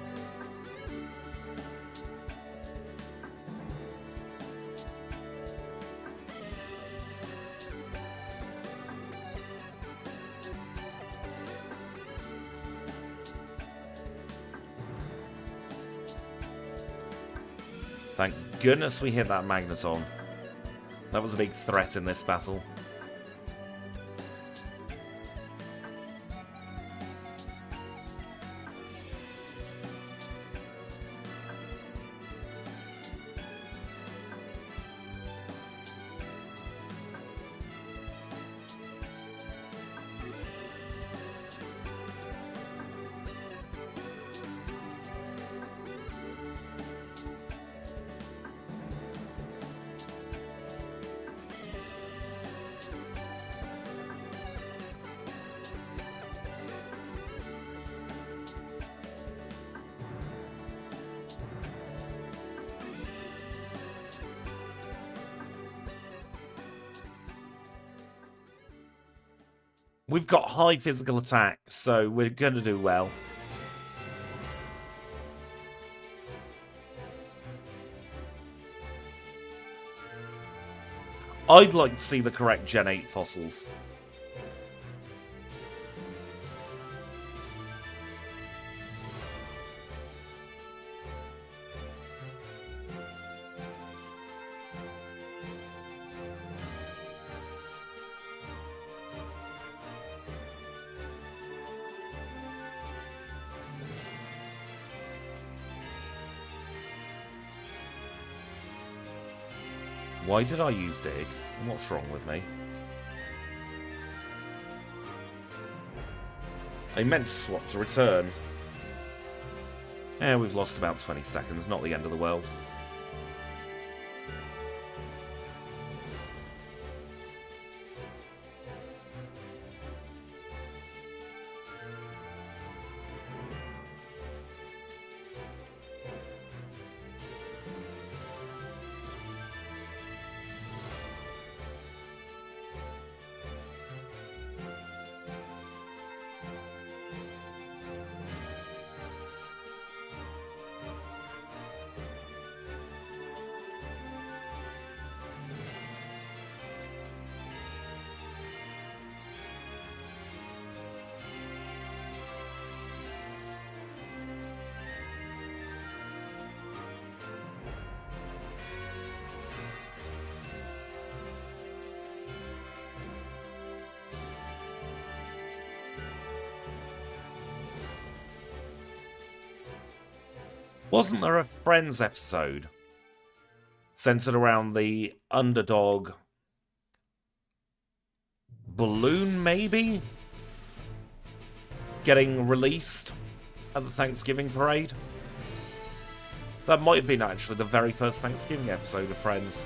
Speaker 1: Thank goodness we hit that Magneton. That was a big threat in this battle. We've got high physical attack, so we're going to do well. I'd like to see the correct Gen 8 fossils. Why did I use dig? What's wrong with me? I meant to swap to return. We've lost about 20 seconds, not the end of the world. Wasn't there a Friends episode centered around the underdog balloon, maybe? Getting released at the Thanksgiving parade? That might have been actually the very first Thanksgiving episode of Friends.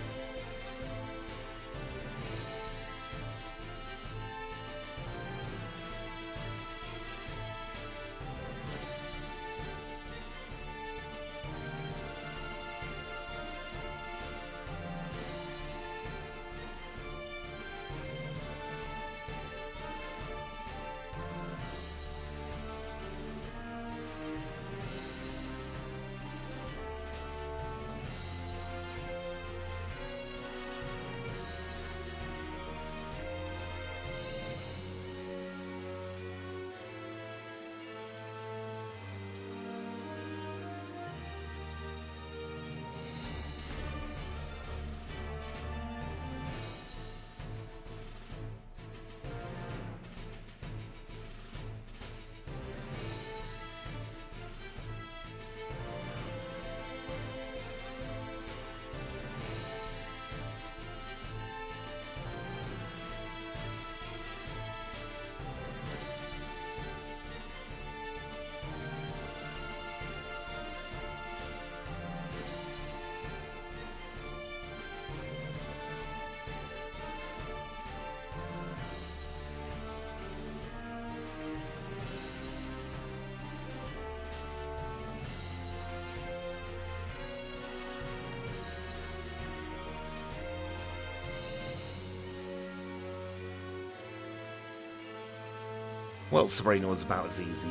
Speaker 1: Well, Sabrina was about as easy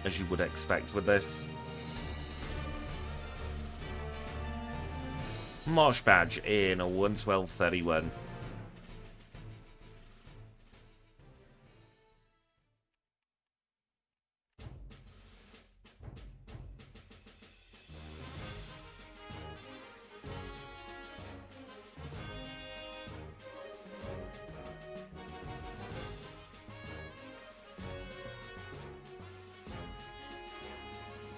Speaker 1: as you would expect with this. Marsh badge in a 112.31.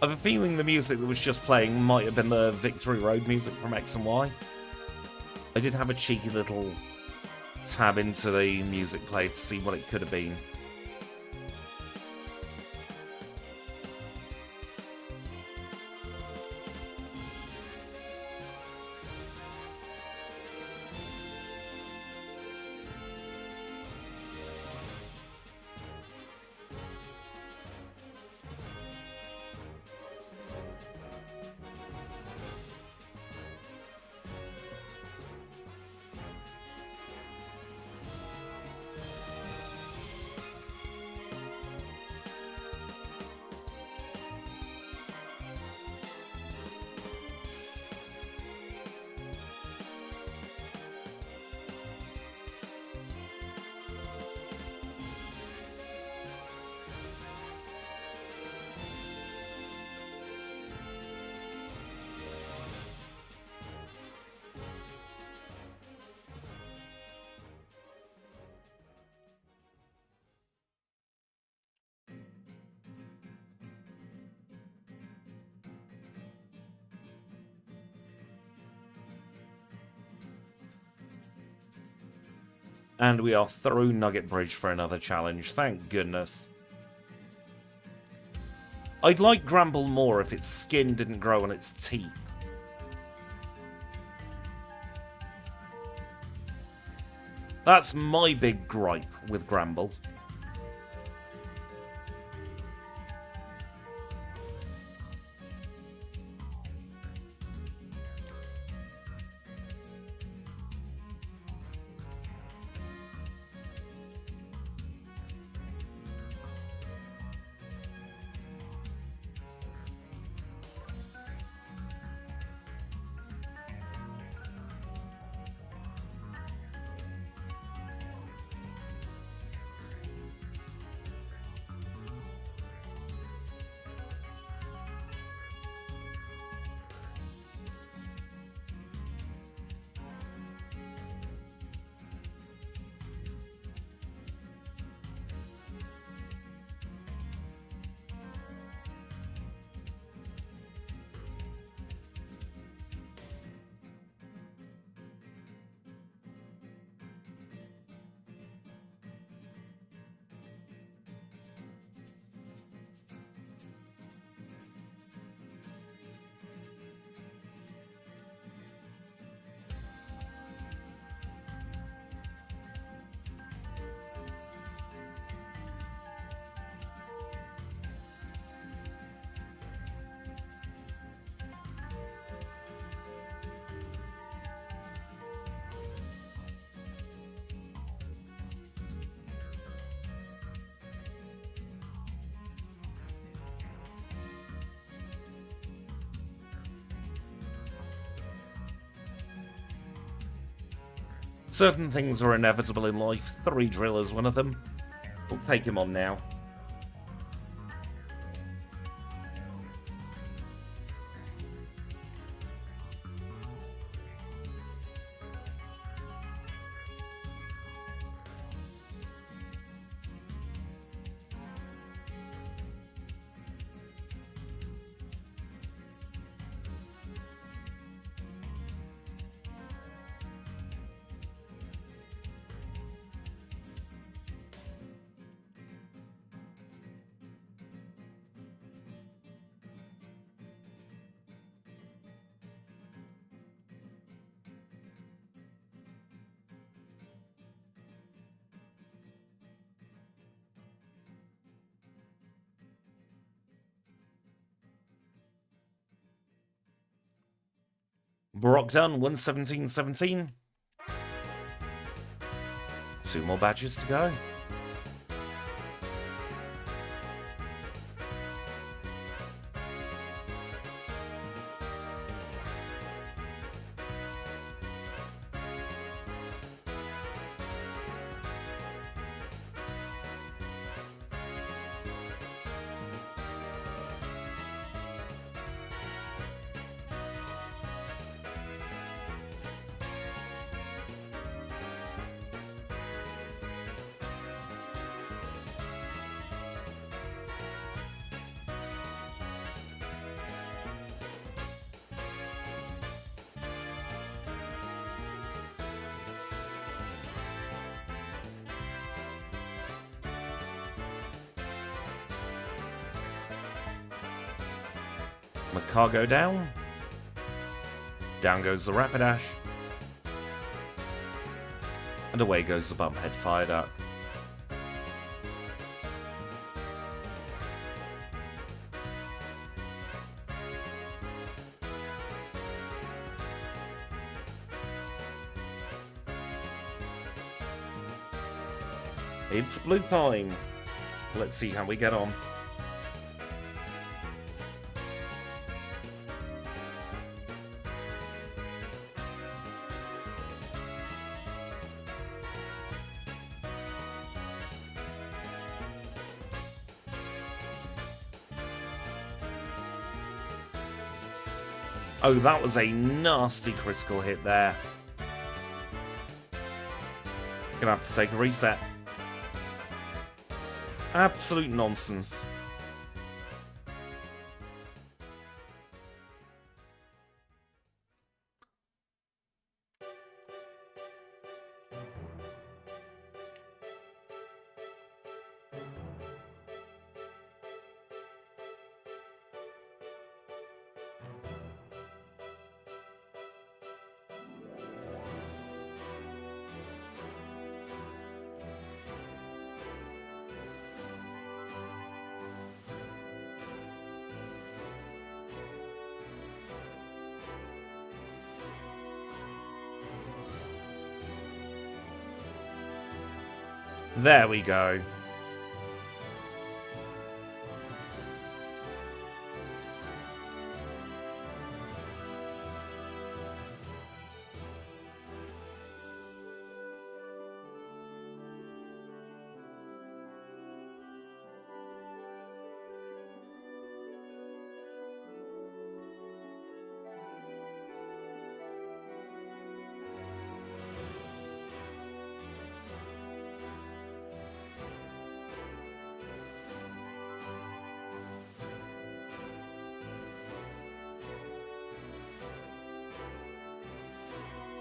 Speaker 1: I have a feeling the music that was just playing might have been the Victory Road music from X and Y. I did have a cheeky little tab into the music player to see what it could have been. And we are through Nugget Bridge for another challenge. Thank goodness. I'd like Gramble more if its skin didn't grow on its teeth. That's my big gripe with Gramble. Certain things are inevitable in life. 3 drillers, one of them. We'll take him on now. Brock done, 117.17. 2 more badges to go. My cargo down. Down goes the Rapidash. And away goes the Bumphead Fire Duck. It's blue time. Let's see how we get on. Oh, that was a nasty critical hit there. Gonna have to take a reset. Absolute nonsense. There we go.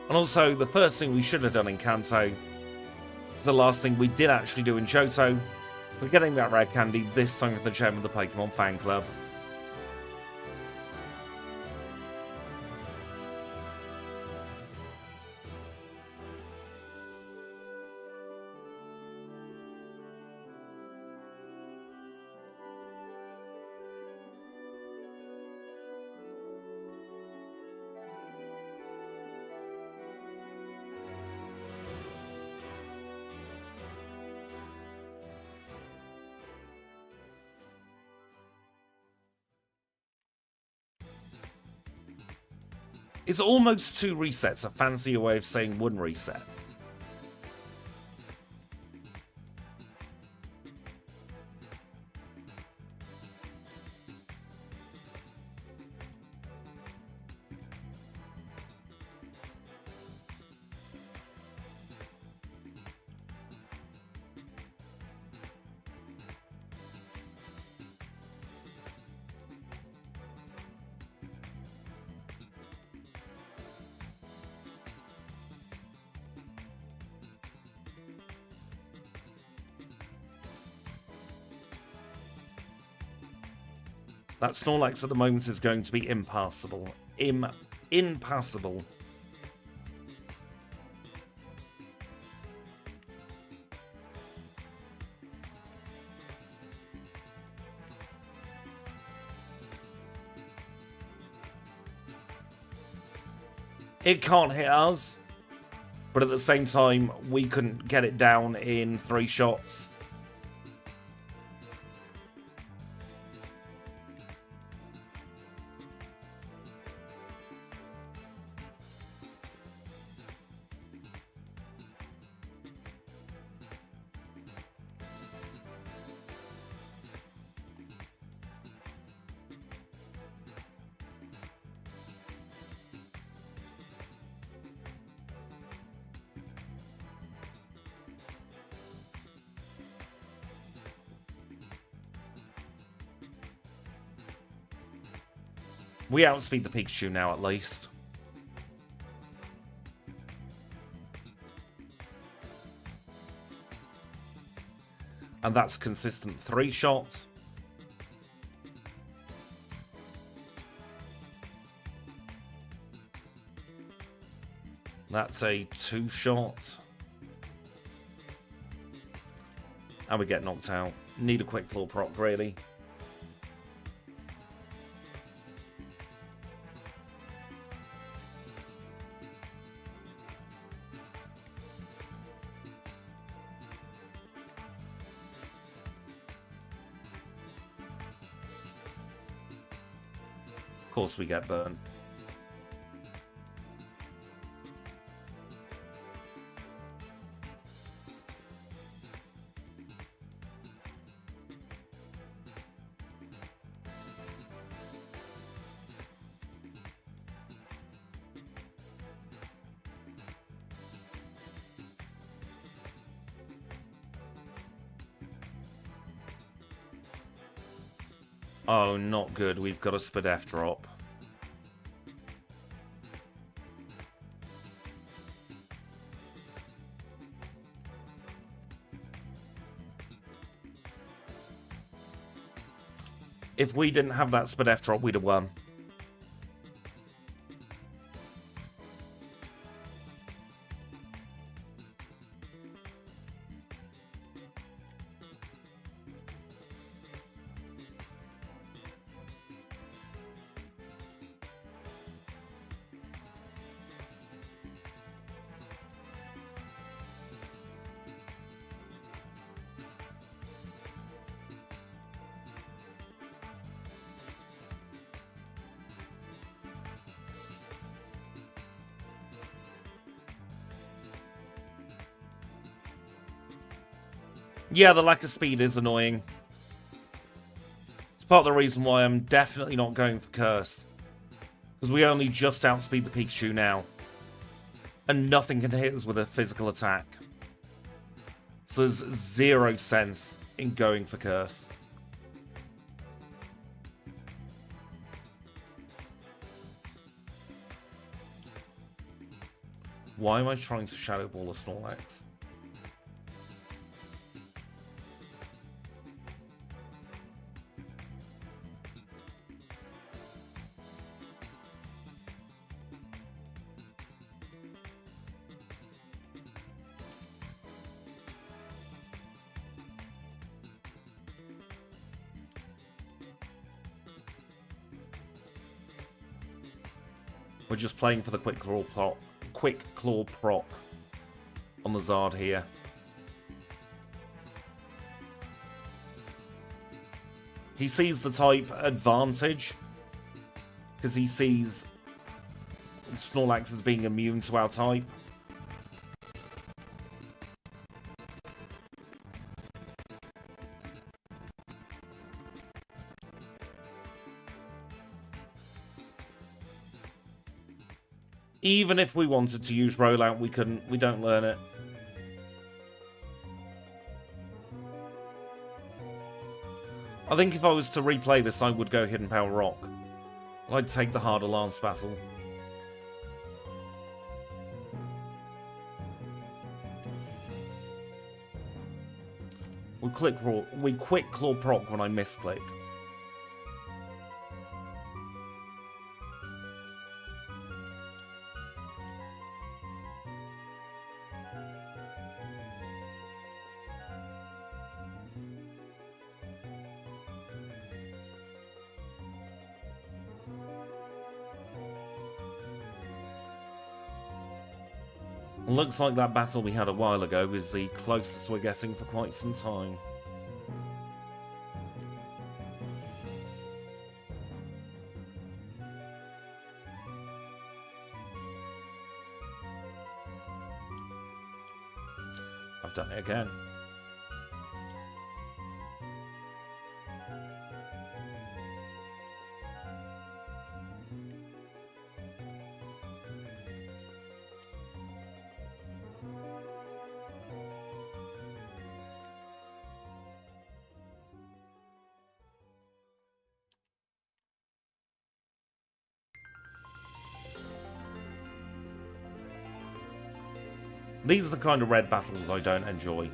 Speaker 1: And also, the first thing we should have done in Kanto is the last thing we did actually do in Johto. We're getting that rare candy, this time with the chairman of the Pokemon fan club. It's almost 2 resets, a fancier way of saying 1 reset. That Snorlax at the moment is going to be impassable. Impassable. It can't hit us, but at the same time, we couldn't get it down in 3 shots. We outspeed the Pikachu now, at least. And that's consistent 3 shots. That's a 2 shot. And we get knocked out. Need a quick claw prop, really. Of course we get burned. Oh, not good. We've got a Spadef drop. If we didn't have that Spadef drop, we'd have won. Yeah, the lack of speed is annoying. It's part of the reason why I'm definitely not going for Curse. Because we only just outspeed the Pikachu now. And nothing can hit us with a physical attack. So there's zero sense in going for Curse. Why am I trying to Shadow Ball a Snorlax? We're just playing for the Quick Claw proc on the Zard here. He sees the type advantage because he sees Snorlax as being immune to our type. Even if we wanted to use rollout, we couldn't. We don't learn it. I think if I was to replay this, I would go Hidden Power Rock. I'd take the harder Lance battle. We quick claw proc when I misclick. Looks like that battle we had a while ago is the closest we're getting for quite some time. I've done it again. These are the kind of red battles I don't enjoy.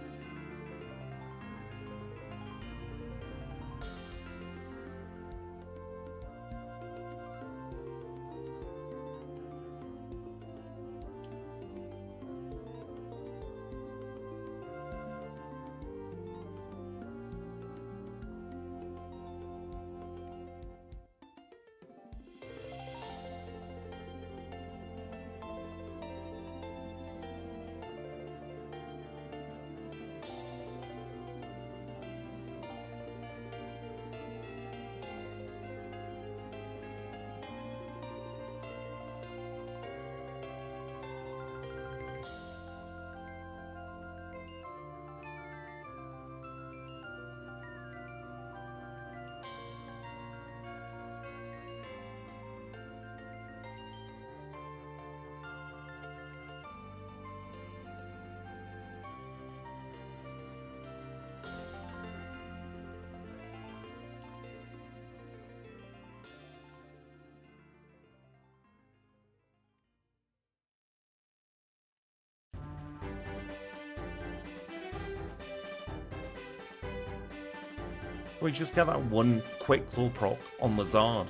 Speaker 1: We just get that one quick claw proc on the Zard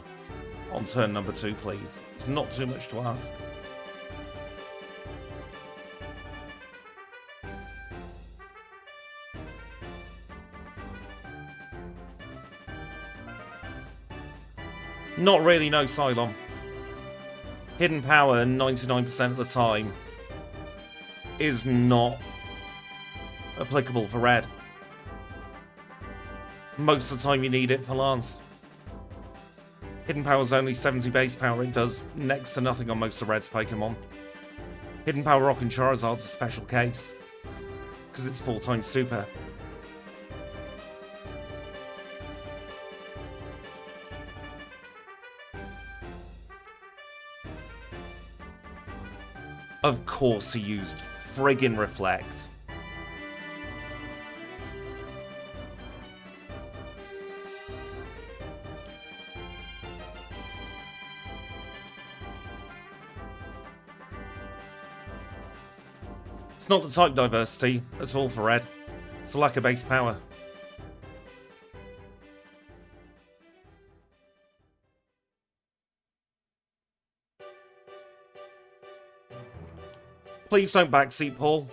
Speaker 1: on turn number 2, please. It's not too much to ask. Not really, no, Cylon. Hidden Power 99% of the time is not applicable for red. Most of the time you need it for Lance. Hidden Power's only 70 base power. It does next to nothing on most of Red's Pokemon. Hidden Power Rock and Charizard's a special case, because it's 4 times super. Of course he used friggin' Reflect. It's not the type diversity at all for red. It's a lack of base power. Please don't backseat, Paul.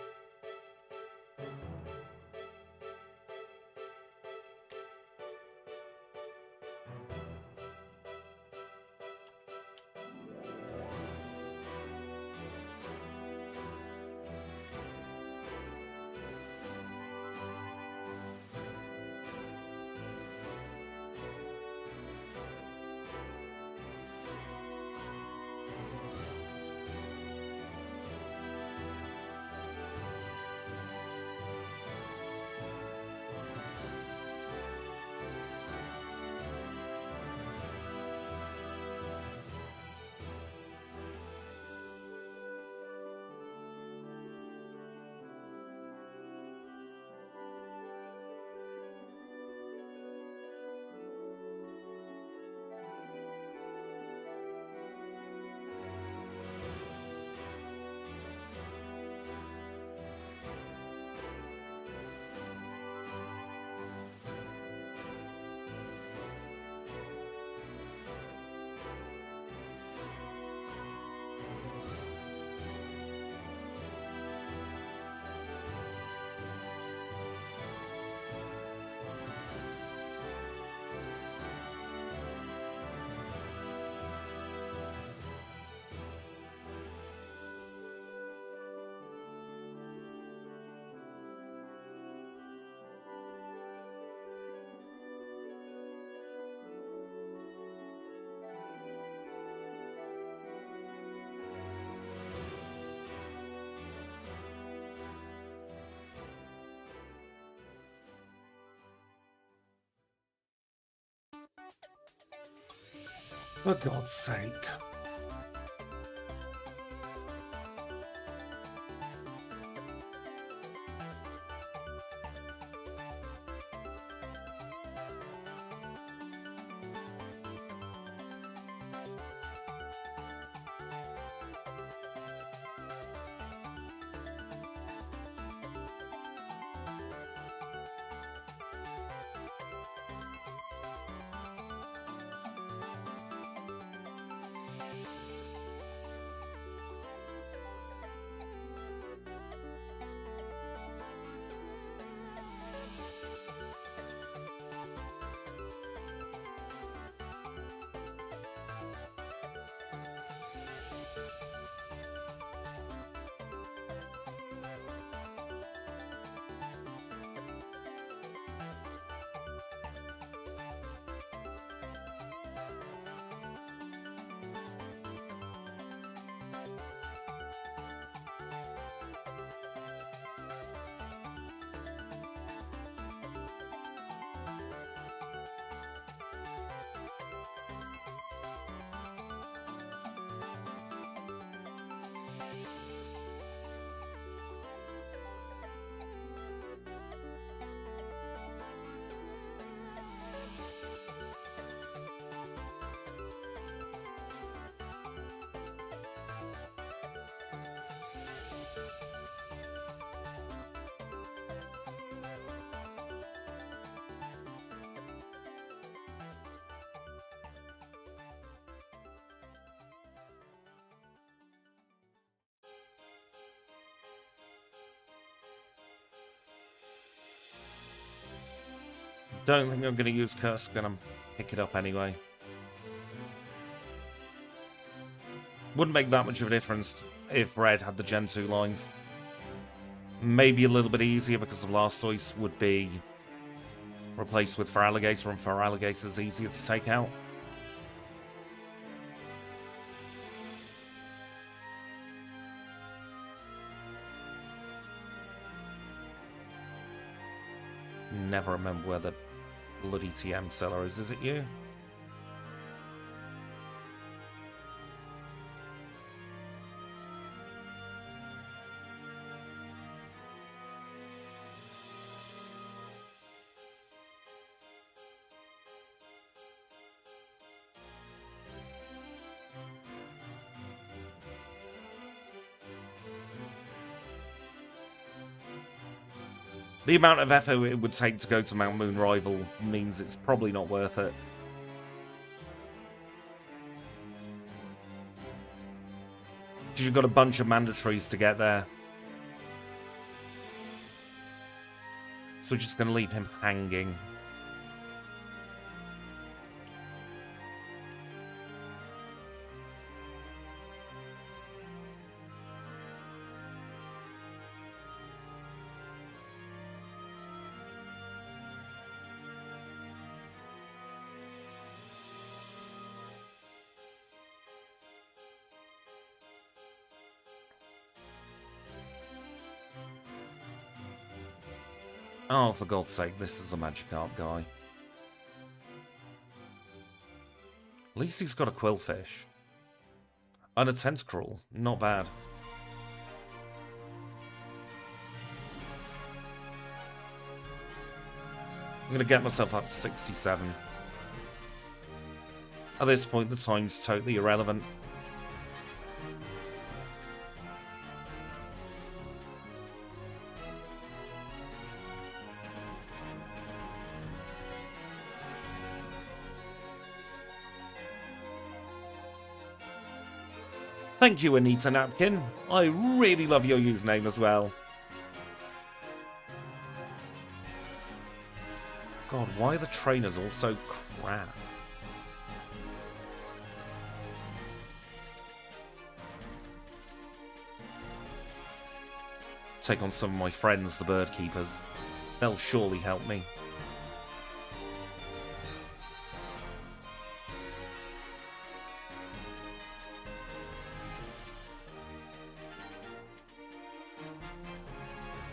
Speaker 1: For God's sake. Don't think I'm going to use Curse. I'm going to pick it up anyway. Wouldn't make that much of a difference if Red had the Gen 2 lines. Maybe a little bit easier because the Blastoise would be replaced with Feraligatr, and Feraligatr is easier to take out. Never remember where the bloody TM seller is. Is it you? The amount of effort it would take to go to Mount Moon Rival means it's probably not worth it. Because you've got a bunch of mandatories to get there. So we're just going to leave him hanging. Oh, for God's sake, this is a Magikarp guy. At least he's got a Quillfish. And a Tentacruel. Not bad. I'm going to get myself up to 67. At this point, the time's totally irrelevant. Thank you, Anita Napkin. I really love your username as well. God, why are the trainers all so crap? Take on some of my friends, the bird keepers. They'll surely help me.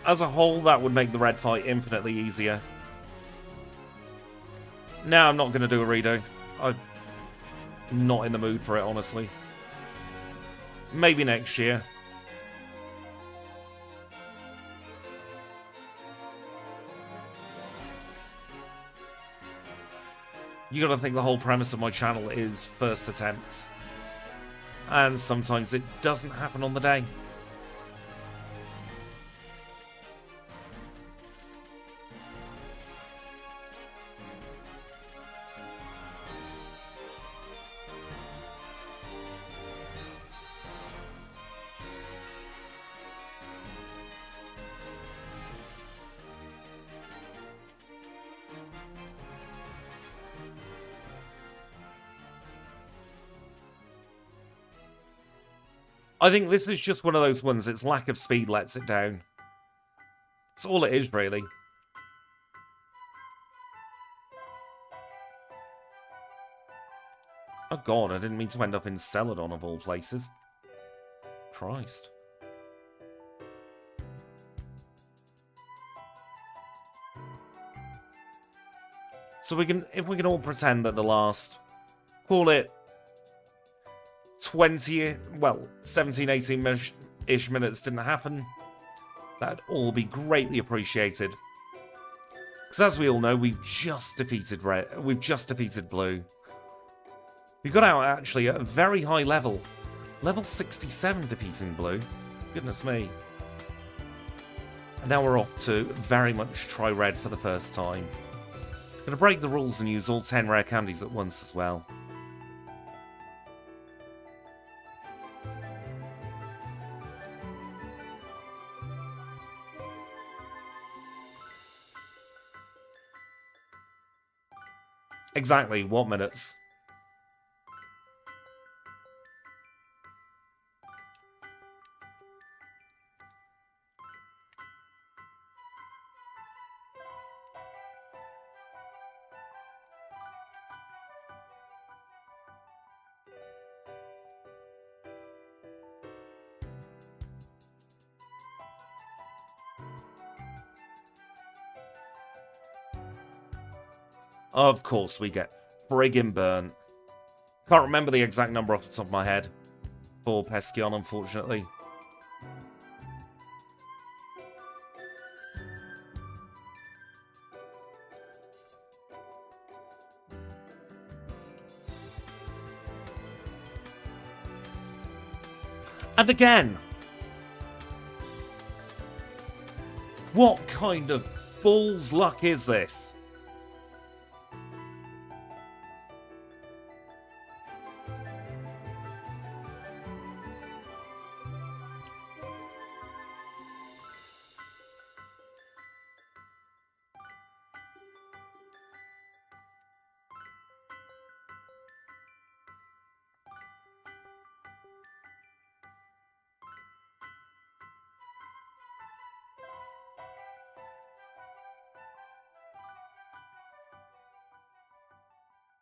Speaker 1: As a whole, that would make the red fight infinitely easier. Now I'm not going to do a redo. I'm not in the mood for it, honestly. Maybe next year. You gotta think the whole premise of my channel is first attempts. And sometimes it doesn't happen on the day. I think this is just one of those ones, its lack of speed lets it down. That's all it is, really. Oh god, I didn't mean to end up in Celadon of all places. Christ. So if we can all pretend that the last, call it 20, well, 17, 18-ish minutes didn't happen, that'd all be greatly appreciated. Because as we all know, we've just defeated blue. We got out actually at a very high level. Level 67 defeating blue. Goodness me. And now we're off to very much try red for the first time. Gonna break the rules and use all 10 rare candies at once as well. Exactly, what minutes? Of course we get friggin' burnt. Can't remember the exact number off the top of my head for Pescion, unfortunately. And again, what kind of fool's luck is this?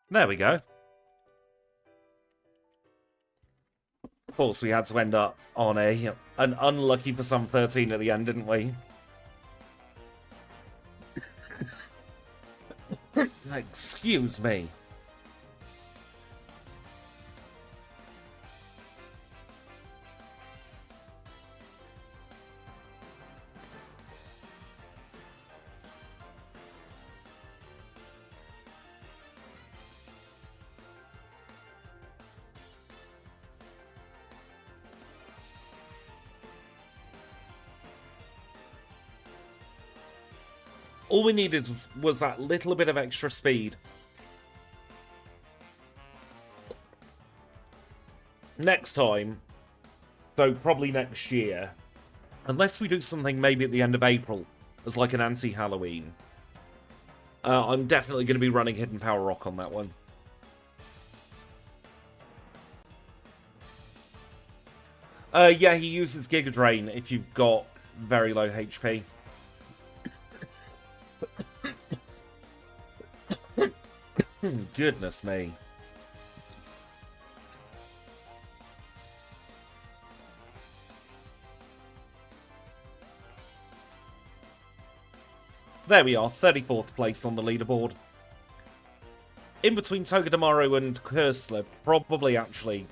Speaker 1: There we go. Of course, we had to end up on an unlucky for some 13 at the end, didn't we? Excuse me. All we needed was that little bit of extra speed. Next time, so probably next year, unless we do something maybe at the end of April as like an anti-Halloween, I'm definitely going to be running Hidden Power Rock on that one. Yeah, he uses Giga Drain if you've got very low HP. Goodness me. There we are, 34th place on the leaderboard. In between Togedemaru and Kursler, probably actually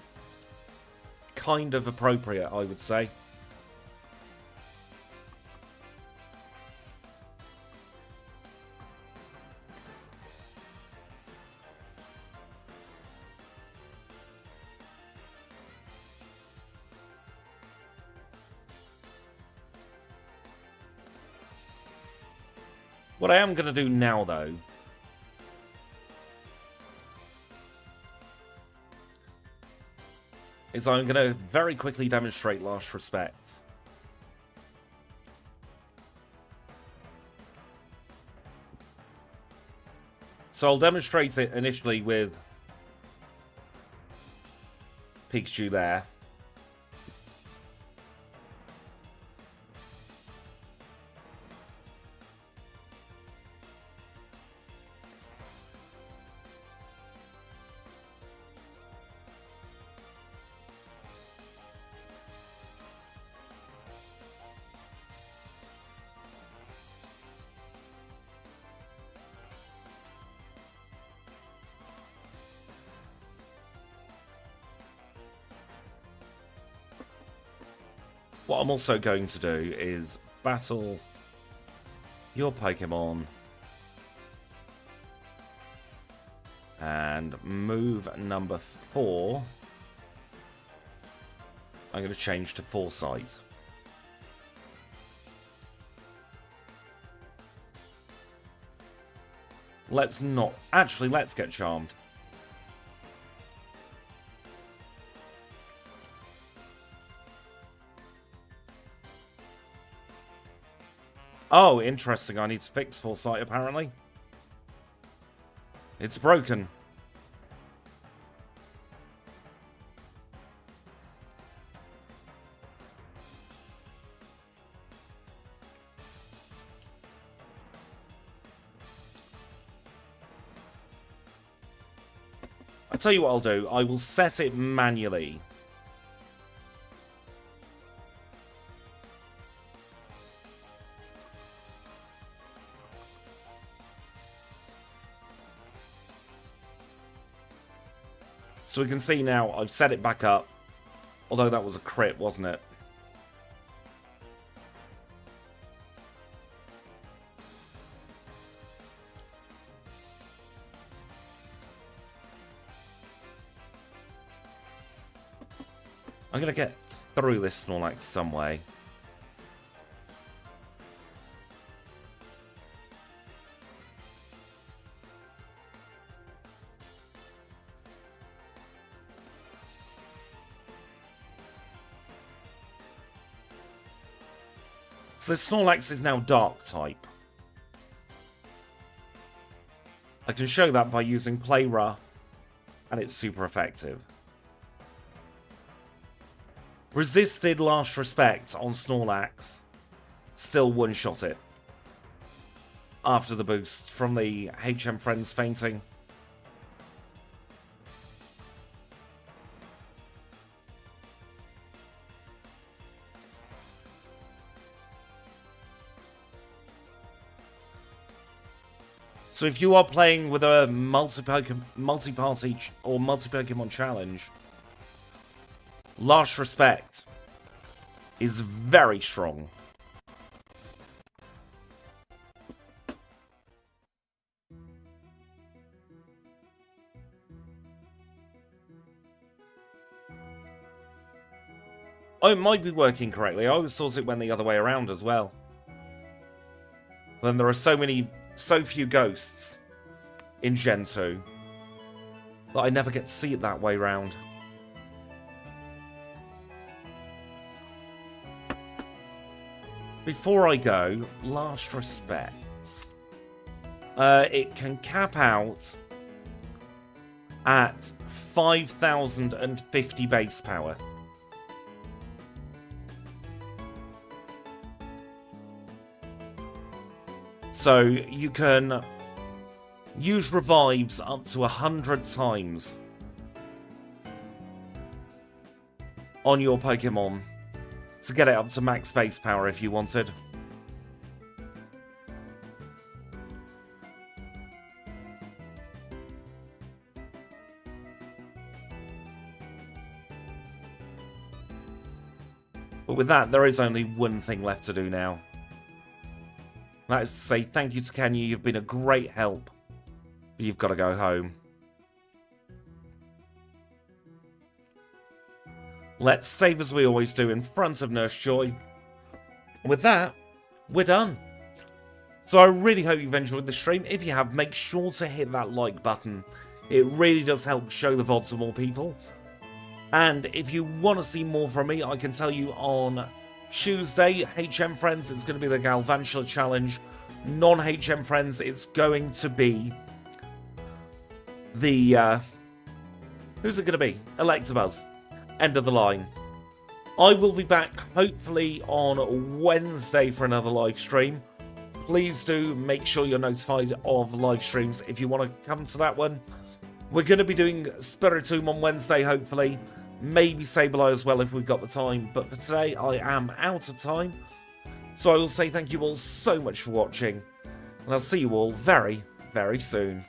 Speaker 1: kind of appropriate, I would say. What I am going to do now, though, is I'm going to very quickly demonstrate last respects. So I'll demonstrate it initially with Pikachu there. What I'm also going to do is battle your Pokemon and move number 4. I'm going to change to Foresight. Let's not... Actually, let's get Charmed. Oh, interesting. I need to fix Foresight, apparently. It's broken. I'll tell you what I'll do. I will set it manually. So we can see now I've set it back up. Although that was a crit, wasn't it? I'm going to get through this Snorlax some way. So Snorlax is now Dark type. I can show that by using Play Rough, and it's super effective. Resisted Last Respect on Snorlax. Still one-shot it. After the boost from the HM Friends fainting. So if you are playing with a multi-party or multi-Pokemon challenge, Last Respect is very strong. Oh, it might be working correctly. I always thought it went the other way around as well. Then there are so few ghosts in Gen 2 that I never get to see it that way round. Before I go, Last Respect. It can cap out at 5,050 base power. So you can use revives up to 100 times on your Pokemon to get it up to max base power if you wanted. But with that, there is only one thing left to do now. That is to say thank you to Kenya, you've been a great help, but you've got to go home. Let's save as we always do in front of Nurse Joy. With that, we're done. So I really hope you've enjoyed the stream. If you have, make sure to hit that like button. It really does help show the VOD to more people. And if you want to see more from me, I can tell you on Tuesday, HM Friends, it's going to be the Galvantula Challenge. Non-HM Friends, it's going to be the... who's it going to be? Electabuzz. End of the line. I will be back, hopefully, on Wednesday for another live stream. Please do make sure you're notified of live streams if you want to come to that one. We're going to be doing Spiritomb on Wednesday, hopefully. Maybe Sableye as well if we've got the time. But for today, I am out of time. So I will say thank you all so much for watching. And I'll see you all very, very soon.